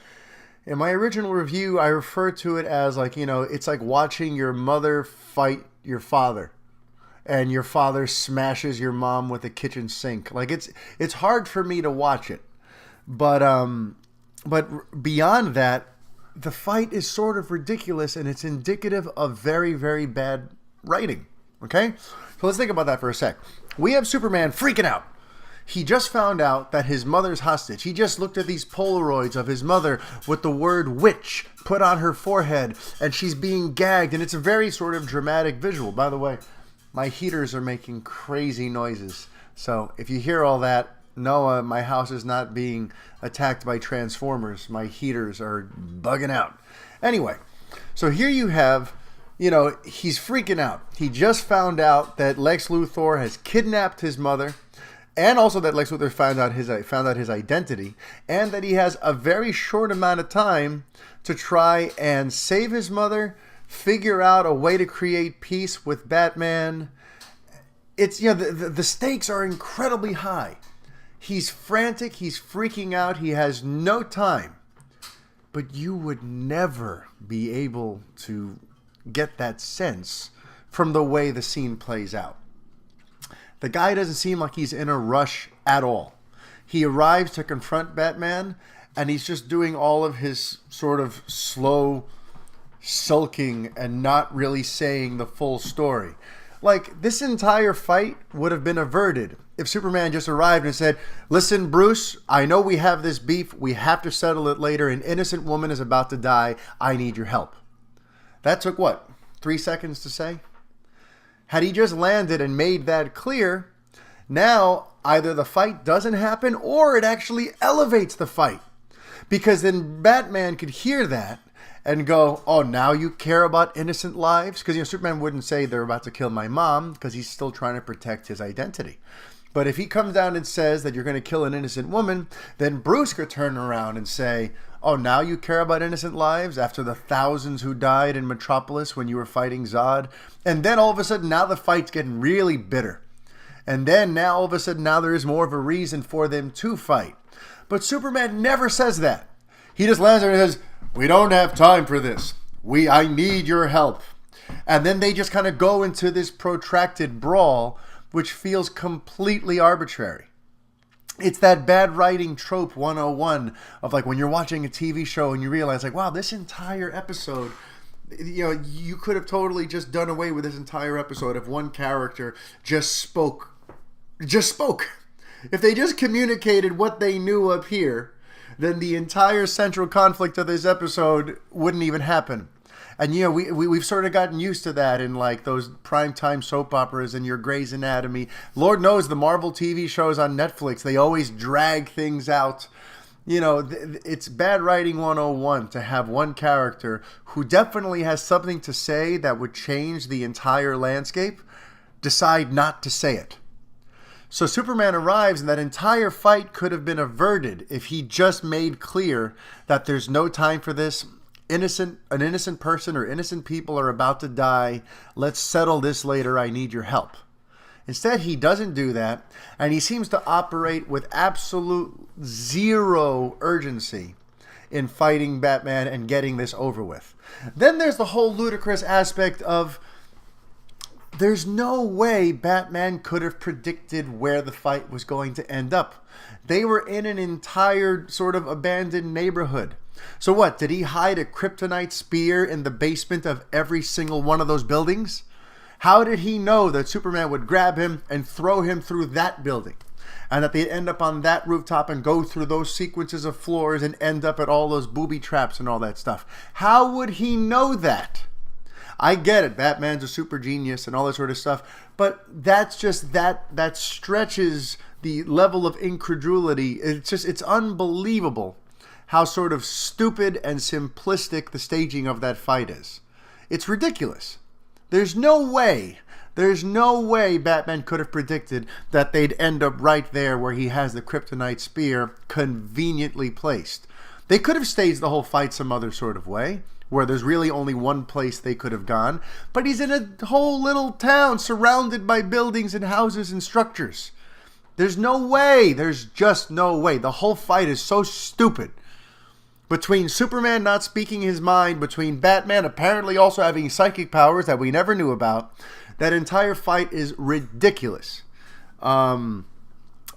In my original review, I refer to it as it's like watching your mother fight your father, and your father smashes your mom with a kitchen sink. Like it's hard for me to watch it, but beyond that, the fight is sort of ridiculous, and it's indicative of very, very bad writing. Okay, so let's think about that for a sec. We have Superman freaking out. He just found out that his mother's hostage. He just looked at these Polaroids of his mother with the word witch put on her forehead, and she's being gagged, and it's a very sort of dramatic visual. By the way, my heaters are making crazy noises. So if you hear all that, no, my house is not being attacked by Transformers. My heaters are bugging out. Anyway, so here you have, he's freaking out. He just found out that Lex Luthor has kidnapped his mother, and also that Lex Luthor found out his identity, and that he has a very short amount of time to try and save his mother, figure out a way to create peace with Batman. It's the stakes are incredibly high. He's frantic, he's freaking out, he has no time. But you would never be able to get that sense from the way the scene plays out. The guy doesn't seem like he's in a rush at all. He arrives to confront Batman, and he's just doing all of his sort of slow sulking and not really saying the full story. Like, this entire fight would have been averted if Superman just arrived and said, "Listen, Bruce, I know we have this beef. We have to settle it later. An innocent woman is about to die. I need your help." That took, 3 seconds to say? Had he just landed and made that clear, now either the fight doesn't happen or it actually elevates the fight. Because then Batman could hear that and go, "Oh, now you care about innocent lives?" Because Superman wouldn't say they're about to kill my mom, because he's still trying to protect his identity. But if he comes down and says that you're going to kill an innocent woman, then Bruce could turn around and say, "Oh, now you care about innocent lives after the thousands who died in Metropolis when you were fighting Zod?" And then all of a sudden, now the fight's getting really bitter. And then now all of a sudden, now there is more of a reason for them to fight. But Superman never says that. He just lands there and says, "We don't have time for this. I need your help." And then they just kind of go into this protracted brawl, which feels completely arbitrary. It's that bad writing trope 101 of like when you're watching a TV show and you realize like, wow, this entire episode, you could have totally just done away with this entire episode if one character just spoke. If they just communicated what they knew up here, then the entire central conflict of this episode wouldn't even happen. And we've sort of gotten used to that in like those primetime soap operas and your Grey's Anatomy. Lord knows the Marvel TV shows on Netflix, they always drag things out. It's bad writing 101 to have one character who definitely has something to say that would change the entire landscape decide not to say it. So Superman arrives, and that entire fight could have been averted if he just made clear that there's no time for this. An innocent person or innocent people are about to die. Let's settle this later. I need your help. Instead, he doesn't do that, and he seems to operate with absolute zero urgency in fighting Batman and getting this over with. Then there's the whole ludicrous aspect of there's no way Batman could have predicted where the fight was going to end up. They were in an entire sort of abandoned neighborhood. So what, did he hide a kryptonite spear in the basement of every single one of those buildings? How did he know that Superman would grab him and throw him through that building? And that they'd end up on that rooftop and go through those sequences of floors and end up at all those booby traps and all that stuff? How would he know that? I get it, Batman's a super genius and all that sort of stuff, but that's just that stretches the level of incredulity. It's unbelievable how sort of stupid and simplistic the staging of that fight is. It's ridiculous. There's no way Batman could have predicted that they'd end up right there where he has the kryptonite spear conveniently placed. They could have staged the whole fight some other sort of way, where there's really only one place they could have gone, but he's in a whole little town surrounded by buildings and houses and structures. There's no way. There's just no way. The whole fight is so stupid. Between Superman not speaking his mind, between Batman apparently also having psychic powers that we never knew about, that entire fight is ridiculous. And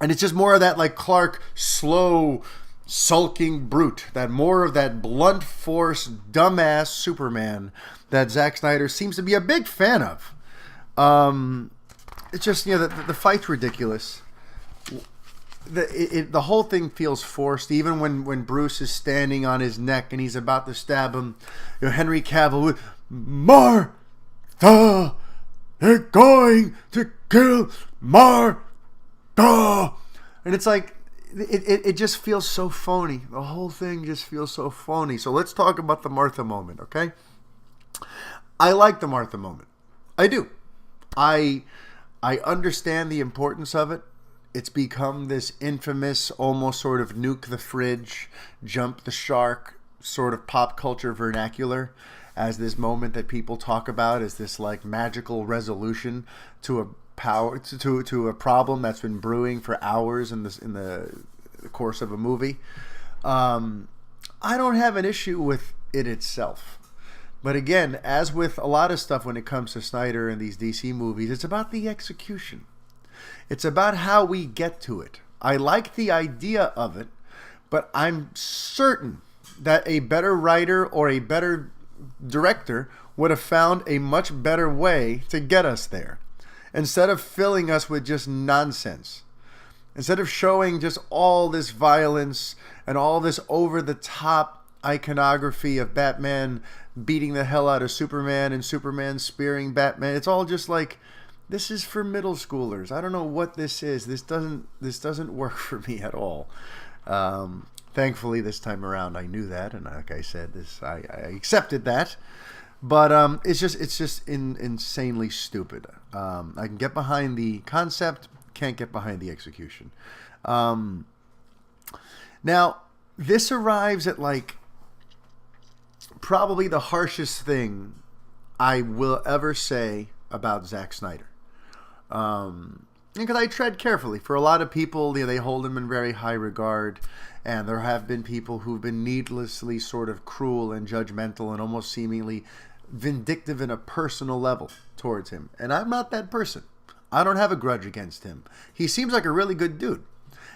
it's just more of that like Clark slow, sulking brute. That more of that blunt force, dumbass Superman that Zack Snyder seems to be a big fan of. It's just, the fight's ridiculous. The whole thing feels forced. Even when Bruce is standing on his neck and he's about to stab him, Henry Cavill with Martha, they're going to kill Martha, and it's like it just feels so phony. The whole thing just feels so phony. So let's talk about the Martha moment, okay? I like the Martha moment. I do. I understand the importance of it. It's become this infamous, almost sort of nuke the fridge, jump the shark sort of pop culture vernacular as this moment that people talk about as this like magical resolution to a to a problem that's been brewing for hours in the course of a movie. I don't have an issue with it itself. But again, as with a lot of stuff when it comes to Snyder and these DC movies, it's about the execution. It's about how we get to it. I like the idea of it, but I'm certain that a better writer or a better director would have found a much better way to get us there. Instead of filling us with just nonsense. Instead of showing just all this violence and all this over-the-top iconography of Batman beating the hell out of Superman and Superman spearing Batman. It's all just like, this is for middle schoolers. I don't know what this is. This doesn't work for me at all. Thankfully, this time around, I knew that, and like I said, I accepted that. But it's just insanely stupid. I can get behind the concept, can't get behind the execution. Now, this arrives at like probably the harshest thing I will ever say about Zack Snyder. Because I tread carefully. For a lot of people, they hold him in very high regard, and there have been people who've been needlessly sort of cruel and judgmental and almost seemingly vindictive in a personal level towards him. And I'm not that person. I don't have a grudge against him. He seems like a really good dude.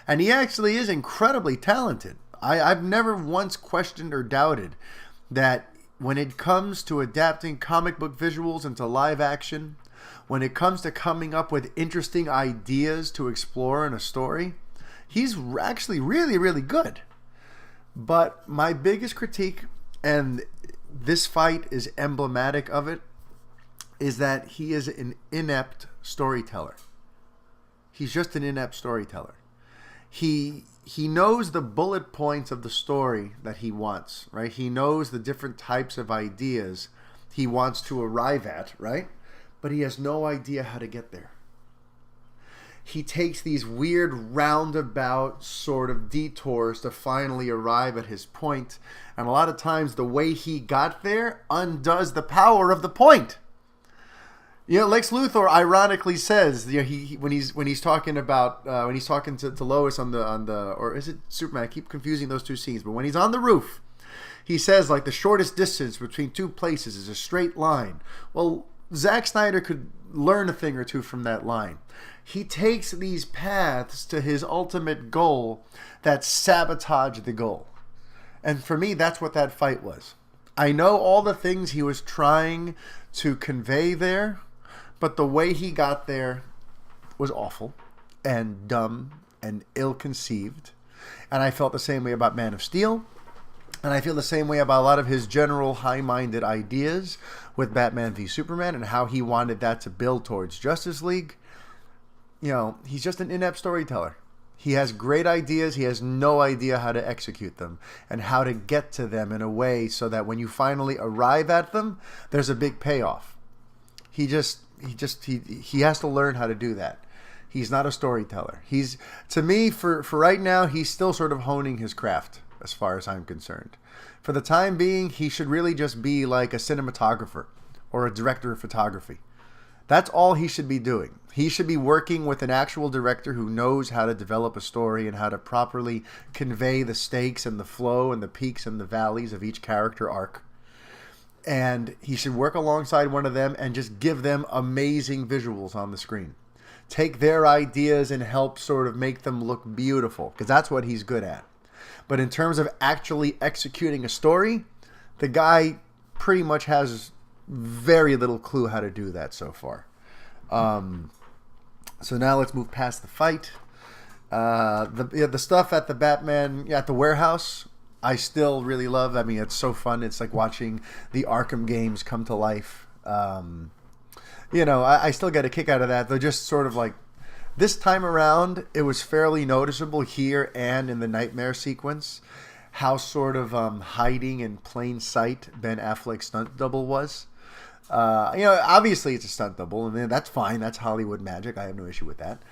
And he actually is incredibly talented. I've never once questioned or doubted that when it comes to adapting comic book visuals into live action, when it comes to coming up with interesting ideas to explore in a story, he's actually really, really good. But my biggest critique, and this fight is emblematic of it, is that he is an inept storyteller. He's just an inept storyteller. He knows the bullet points of the story that he wants, right? He knows the different types of ideas he wants to arrive at, right? But he has no idea how to get there. He takes these weird roundabout sort of detours to finally arrive at his point. And a lot of times the way he got there undoes the power of the point. Lex Luthor ironically says, when he's talking to Lois on the or is it Superman? I keep confusing those two scenes. But when he's on the roof, he says like the shortest distance between two places is a straight line. Well, Zack Snyder could learn a thing or two from that line. He takes these paths to his ultimate goal that sabotage the goal. And for me, that's what that fight was. I know all the things he was trying to convey there, but the way he got there was awful and dumb and ill-conceived. And I felt the same way about Man of Steel. And I feel the same way about a lot of his general high-minded ideas with Batman v Superman and how he wanted that to build towards Justice League. He's just an inept storyteller. He has great ideas. He has no idea how to execute them and how to get to them in a way so that when you finally arrive at them, there's a big payoff. He has to learn how to do that. He's not a storyteller. To me, for right now, he's still sort of honing his craft as far as I'm concerned. For the time being, he should really just be like a cinematographer or a director of photography. That's all he should be doing. He should be working with an actual director who knows how to develop a story and how to properly convey the stakes and the flow and the peaks and the valleys of each character arc. And he should work alongside one of them and just give them amazing visuals on the screen. Take their ideas and help sort of make them look beautiful, because that's what he's good at. But in terms of actually executing a story, the guy pretty much has very little clue how to do that so far. So now let's move past the fight. The stuff at the Batman, at the warehouse, I still really love. I mean, it's so fun. It's like watching the Arkham games come to life. I still get a kick out of that. They're just sort of like, this time around, it was fairly noticeable here and in the Nightmare sequence how sort of hiding in plain sight Ben Affleck's stunt double was. Obviously it's a stunt double, and that's fine. That's Hollywood magic. I have no issue with that.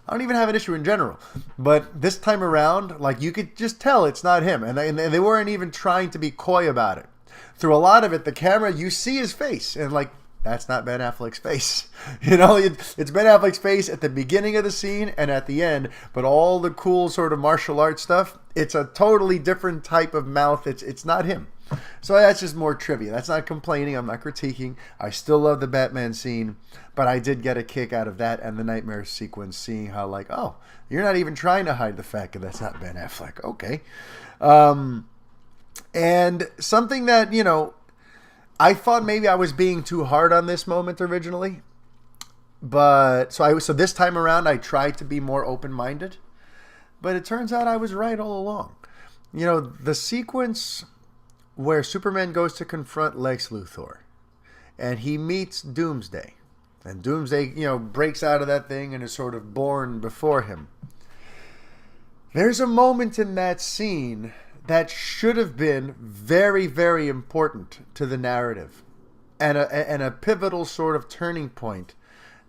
I don't even have an issue in general. But this time around, like, you could just tell it's not him. And they weren't even trying to be coy about it. Through a lot of it, the camera, you see his face. And, like, that's not Ben Affleck's face. It's Ben Affleck's face at the beginning of the scene and at the end. But all the cool sort of martial arts stuff, it's a totally different type of mouth. It's not him. So that's just more trivia. That's not complaining. I'm not critiquing. I still love the Batman scene, but I did get a kick out of that and the Nightmare sequence, seeing how, like, oh, you're not even trying to hide the fact that that's not Ben Affleck. Okay. And something that, I thought maybe I was being too hard on this moment originally, but so this time around I tried to be more open-minded, but it turns out I was right all along. The sequence where Superman goes to confront Lex Luthor, and he meets Doomsday, and Doomsday, breaks out of that thing and is sort of born before him. There's a moment in that scene that should have been very, very important to the narrative, and a pivotal sort of turning point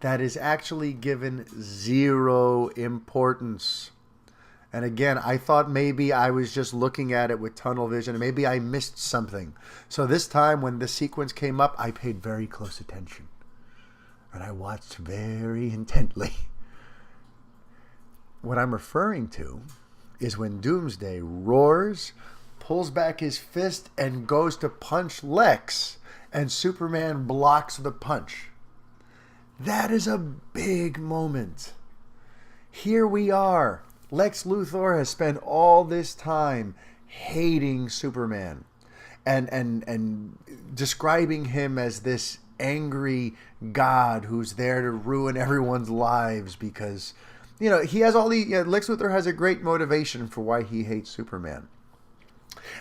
that is actually given zero importance. And again, I thought maybe I was just looking at it with tunnel vision, and maybe I missed something. So this time when the sequence came up, I paid very close attention. And I watched very intently. What I'm referring to is when Doomsday roars, pulls back his fist, and goes to punch Lex, and Superman blocks the punch. That is a big moment. Here we are. Lex Luthor has spent all this time hating Superman and describing him as this angry god who's there to ruin everyone's lives because, he has all the... Lex Luthor has a great motivation for why he hates Superman.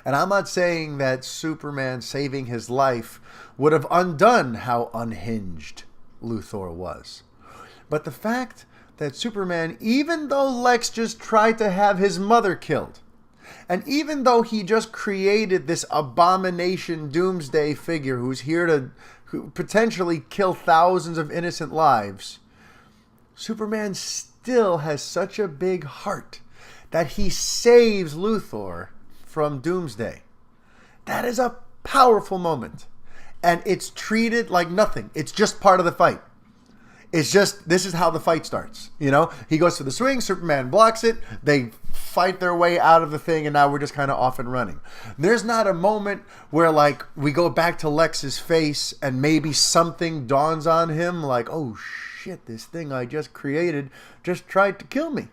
And I'm not saying that Superman saving his life would have undone how unhinged Luthor was. But the fact that Superman, even though Lex just tried to have his mother killed, and even though he just created this abomination Doomsday figure who's here to potentially kill thousands of innocent lives, Superman still has such a big heart that he saves Luthor from Doomsday. That is a powerful moment. And it's treated like nothing. It's just part of the fight. It's just, this is how the fight starts. He goes to the swing, Superman blocks it, they fight their way out of the thing, and now we're just kind of off and running. There's not a moment where, like, we go back to Lex's face and maybe something dawns on him, like, oh shit, this thing I just created just tried to kill me.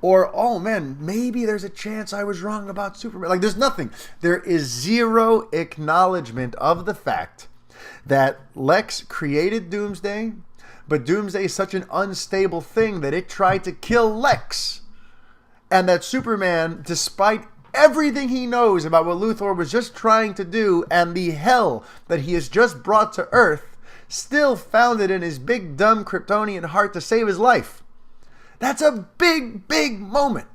Or, oh man, maybe there's a chance I was wrong about Superman. Like, there's nothing. There is zero acknowledgement of the fact that Lex created Doomsday, but Doomsday is such an unstable thing that it tried to kill Lex. And that Superman, despite everything he knows about what Luthor was just trying to do and the hell that he has just brought to Earth, still found it in his big, dumb Kryptonian heart to save his life. That's a big, big moment.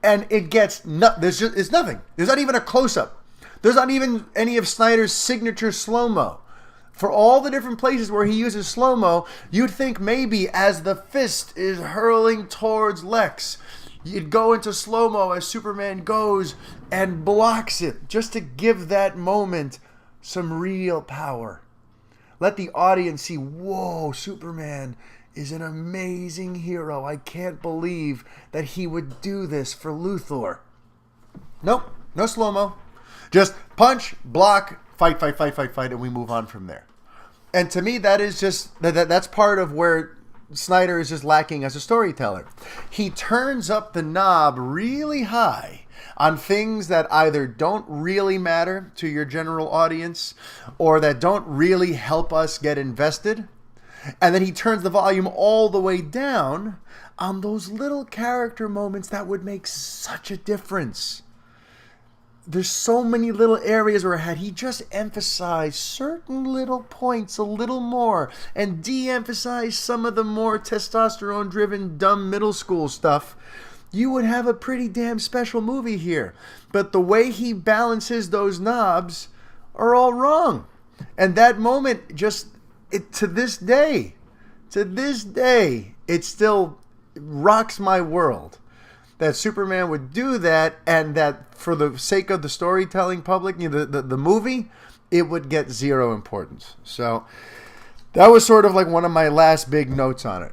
And it gets it's nothing. There's not even a close-up. There's not even any of Snyder's signature slow-mo. For all the different places where he uses slow-mo, you'd think maybe as the fist is hurling towards Lex, you'd go into slow-mo as Superman goes and blocks it, just to give that moment some real power. let the audience see, whoa, Superman is an amazing hero. I can't believe that he would do this for Luthor. Nope, no slow-mo. Just punch, block, fight, and we move on from there. And to me, that is just, that's part of where Snyder is just lacking as a storyteller. He turns up the knob really high on things that either don't really matter to your general audience or that don't really help us get invested. And then he turns the volume all the way down on those little character moments that would make such a difference. There's so many little areas where had he just emphasized certain little points a little more and de-emphasized some of the more testosterone-driven, dumb middle school stuff, you would have a pretty damn special movie here. But the way he balances those knobs are all wrong. And that moment just, to this day, it still rocks my world. That Superman would do that, and that for the sake of the storytelling public, the movie, it would get zero importance. So that was sort of like one of my last big notes on it,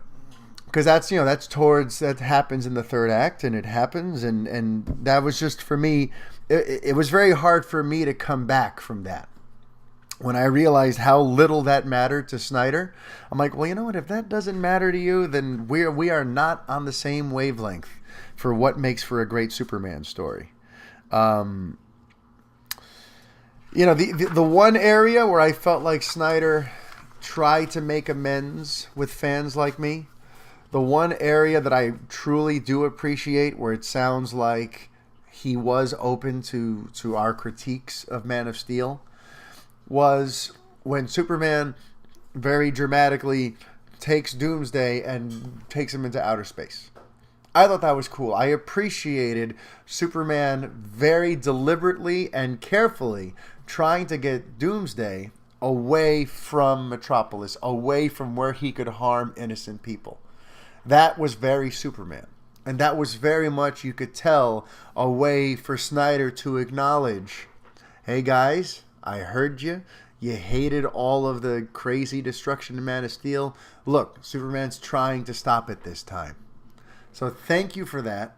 because that happens in the third act, and it happens, and that was just for me. It was very hard for me to come back from that. When I realized how little that mattered to Snyder, I'm like, well, you know what? If that doesn't matter to you, then we are not on the same wavelength for what makes for a great Superman story. The one area where I felt like Snyder tried to make amends with fans like me, the one area that I truly do appreciate where it sounds like he was open to our critiques of Man of Steel, was when Superman very dramatically takes Doomsday and takes him into outer space. I thought that was cool. I appreciated Superman very deliberately and carefully trying to get Doomsday away from Metropolis, away from where he could harm innocent people. That was very Superman. And that was very much, you could tell, a way for Snyder to acknowledge, hey guys, I heard you. You hated all of the crazy destruction in Man of Steel. Look, Superman's trying to stop it this time. So thank you for that.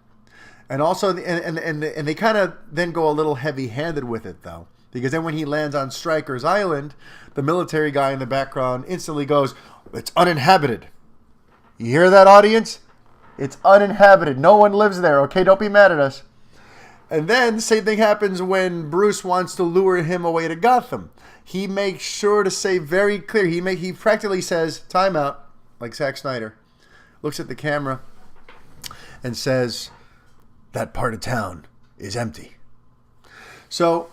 And also, and they kind of then go a little heavy-handed with it, though. Because then when he lands on Stryker's Island, the military guy in the background instantly goes, it's uninhabited. You hear that, audience? It's uninhabited. No one lives there, okay? Don't be mad at us. And then the same thing happens when Bruce wants to lure him away to Gotham. He makes sure to say very clear. He practically says, time out, like Zack Snyder. Looks at the camera and says, that part of town is empty. So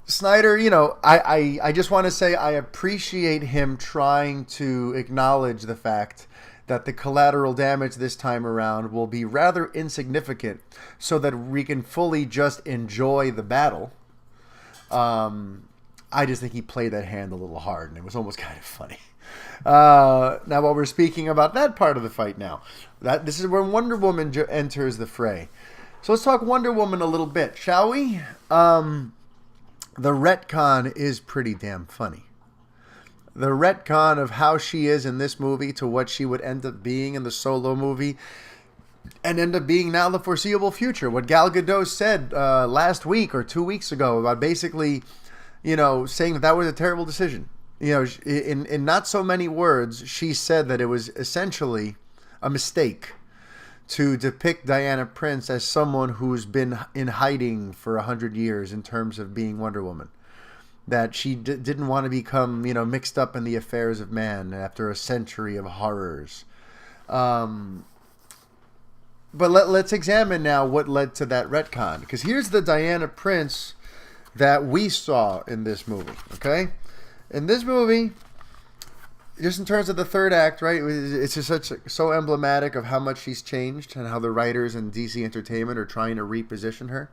Snyder, I just want to say I appreciate him trying to acknowledge the fact that the collateral damage this time around will be rather insignificant so that we can fully just enjoy the battle. I just think he played that hand a little hard, and it was almost kind of funny. Now, while we're speaking about that part of the fight now, this is where Wonder Woman enters the fray. So let's talk Wonder Woman a little bit, shall we? The retcon is pretty damn funny. The retcon of how she is in this movie to what she would end up being in the Solo movie and end up being now the foreseeable future. What Gal Gadot said last week or 2 weeks ago about basically, saying that was a terrible decision. In not so many words, she said that it was essentially a mistake to depict Diana Prince as someone who's been in hiding for 100 years in terms of being Wonder Woman. That she didn't want to become, mixed up in the affairs of man after a century of horrors. But let's examine now what led to that retcon. Because here's the Diana Prince that we saw in this movie, okay? In this movie, just in terms of the third act, right, it's just so emblematic of how much she's changed and how the writers in DC Entertainment are trying to reposition her.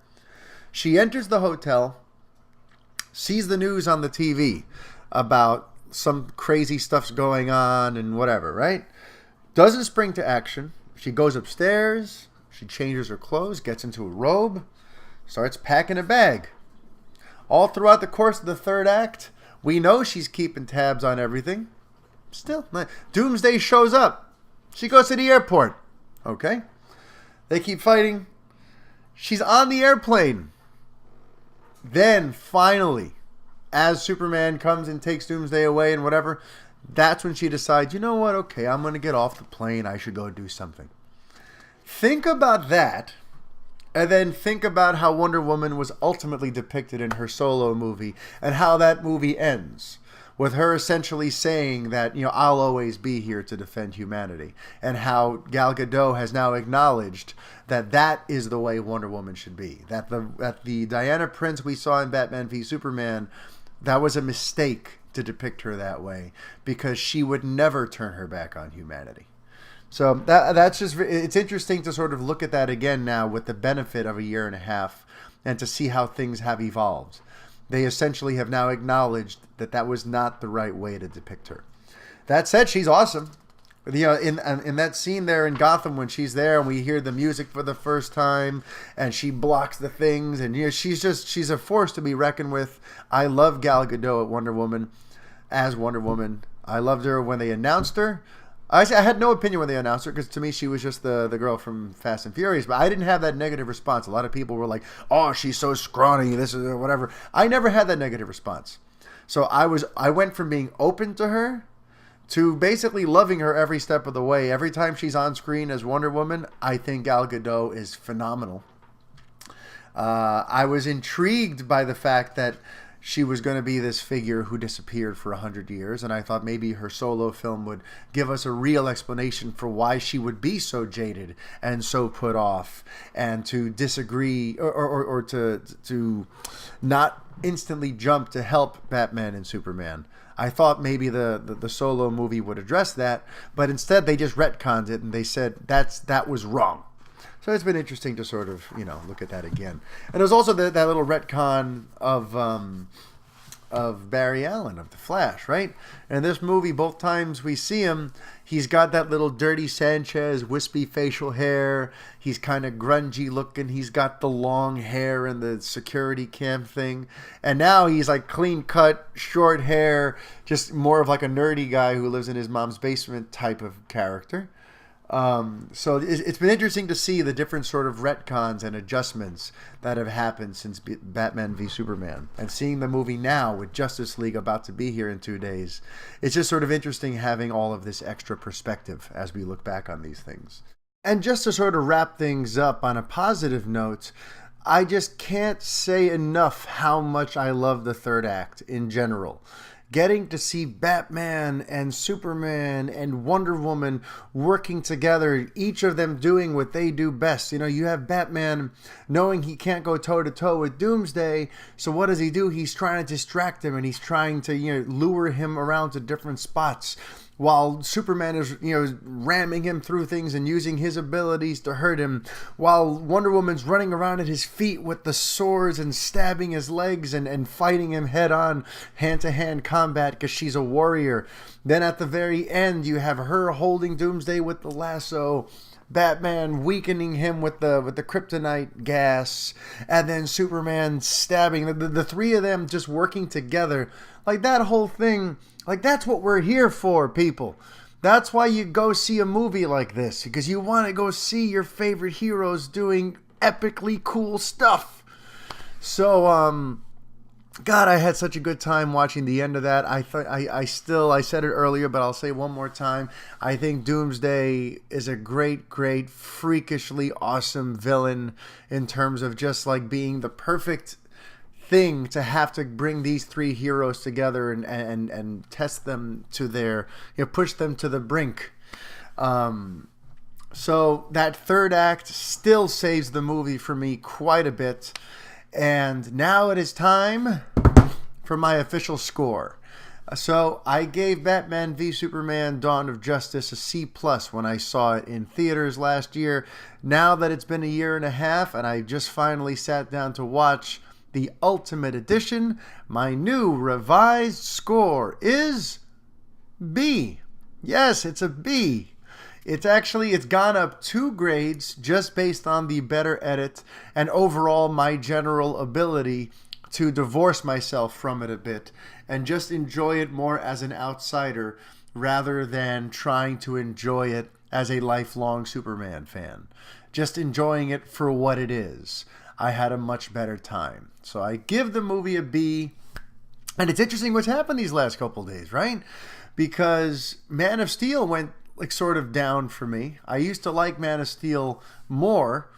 She enters the hotel, sees the news on the TV about some crazy stuff's going on and whatever, right? Doesn't spring to action. She goes upstairs, she changes her clothes, gets into a robe, starts packing a bag. All throughout the course of the third act, we know she's keeping tabs on everything. Still, Doomsday shows up. She goes to the airport. Okay. They keep fighting. She's on the airplane. Then, finally, as Superman comes and takes Doomsday away and whatever, that's when she decides, you know what, okay, I'm going to get off the plane. I should go do something. Think about that, and then think about how Wonder Woman was ultimately depicted in her solo movie and how that movie ends. With her essentially saying that, I'll always be here to defend humanity. And how Gal Gadot has now acknowledged that that is the way Wonder Woman should be. That the Diana Prince we saw in Batman v Superman, that was a mistake to depict her that way. Because she would never turn her back on humanity. So that's just, it's interesting to sort of look at that again now with the benefit of a year and a half. And to see how things have evolved. They essentially have now acknowledged that that was not the right way to depict her. That said, she's awesome. In that scene there in Gotham when she's there and we hear the music for the first time and she blocks the things and she's a force to be reckoned with. I love Gal Gadot at Wonder Woman as Wonder Woman. I loved her when they announced her. I had no opinion when they announced her because to me she was just the girl from Fast and Furious, but I didn't have that negative response. A lot of people were like, oh, she's so scrawny, this is whatever. I never had that negative response. So I went from being open to her to basically loving her every step of the way. Every time she's on screen as Wonder Woman, I think Gal Gadot is phenomenal. I was intrigued by the fact that she was going to be this figure who disappeared for 100 years, and I thought maybe her solo film would give us a real explanation for why she would be so jaded and so put off, and to disagree or to not instantly jump to help Batman and Superman. I thought maybe the solo movie would address that, but instead they just retconned it and they said that was wrong. So it's been interesting to sort of, look at that again. And there's also that little retcon of Barry Allen, of The Flash, right? And in this movie, both times we see him, he's got that little dirty Sanchez, wispy facial hair. He's kind of grungy looking. He's got the long hair and the security cam thing. And now he's like clean cut, short hair, just more of like a nerdy guy who lives in his mom's basement type of character. So it's been interesting to see the different sort of retcons and adjustments that have happened since Batman v Superman, and seeing the movie now with Justice League about to be here in 2 days. It's just sort of interesting having all of this extra perspective as we look back on these things. And just to sort of wrap things up on a positive note, I just can't say enough how much I love the third act in general. Getting to see Batman and Superman and Wonder Woman working together, each of them doing what they do best. You have Batman knowing he can't go toe-to-toe with Doomsday, so what does he do? He's trying to distract him, and he's trying to lure him around to different spots, while Superman is, ramming him through things and using his abilities to hurt him, while Wonder Woman's running around at his feet with the swords and stabbing his legs and fighting him head-on, hand-to-hand combat because she's a warrior. Then at the very end, you have her holding Doomsday with the lasso, Batman weakening him with the kryptonite gas, and then Superman stabbing. The three of them just working together. Like, that whole thing, like, that's what we're here for, people. That's why you go see a movie like this, because you want to go see your favorite heroes doing epically cool stuff. So, God, I had such a good time watching the end of that. I said it earlier, but I'll say one more time. I think Doomsday is a great, great, freakishly awesome villain in terms of just like being the perfect thing to have to bring these three heroes together and test them to their, push them to the brink. So that third act still saves the movie for me quite a bit. And now it is time for my official score. So I gave Batman v Superman Dawn of Justice a C+ when I saw it in theaters last year. Now that it's been a year and a half and I just finally sat down to watch the Ultimate Edition, my new revised score is B. Yes, it's a B. It's gone up 2 grades just based on the better edit and overall my general ability to divorce myself from it a bit and just enjoy it more as an outsider rather than trying to enjoy it as a lifelong Superman fan. Just enjoying it for what it is. I had a much better time. So I give the movie a B. And it's interesting what's happened these last couple of days, right? Because Man of Steel went like sort of down for me. I used to like Man of Steel more,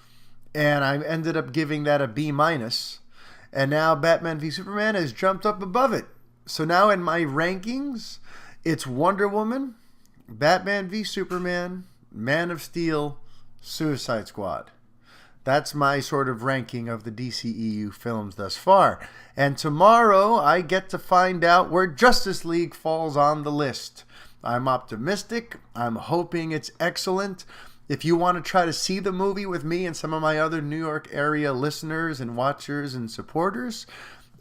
and I ended up giving that a B minus. And now Batman v Superman has jumped up above it. So now in my rankings, it's Wonder Woman, Batman v Superman, Man of Steel, Suicide Squad. That's my sort of ranking of the DCEU films thus far. And tomorrow I get to find out where Justice League falls on the list. I'm optimistic. I'm hoping it's excellent. If you want to try to see the movie with me and some of my other New York area listeners and watchers and supporters,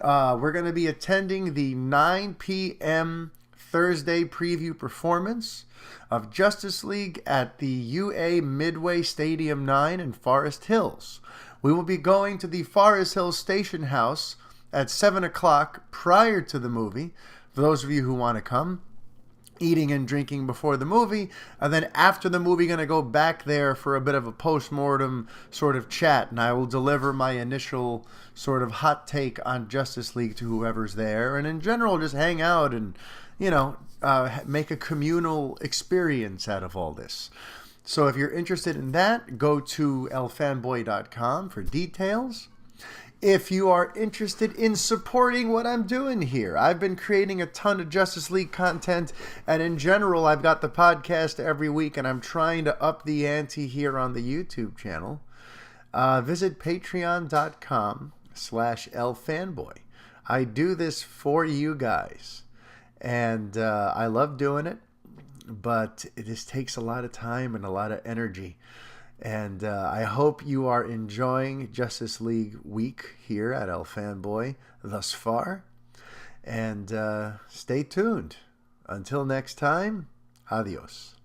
we're going to be attending the 9 p.m. Thursday preview performance of Justice League at the UA Midway Stadium 9 in Forest Hills. We will be going to the Forest Hills Station House at 7 o'clock prior to the movie, for those of you who want to come, eating and drinking before the movie, and then after the movie going to go back there for a bit of a post-mortem sort of chat, and I will deliver my initial sort of hot take on Justice League to whoever's there, and in general just hang out and, you know, make a communal experience out of all this. So if you're interested in that, go to lfanboy.com for details. If you are interested in supporting what I'm doing here, I've been creating a ton of Justice League content, and in general, I've got the podcast every week, and I'm trying to up the ante here on the YouTube channel. Visit patreon.com/lfanboy. I do this for you guys, and I love doing it, but it just takes a lot of time and a lot of energy. And I hope you are enjoying Justice League Week here at El Fanboy thus far. And stay tuned. Until next time, adios.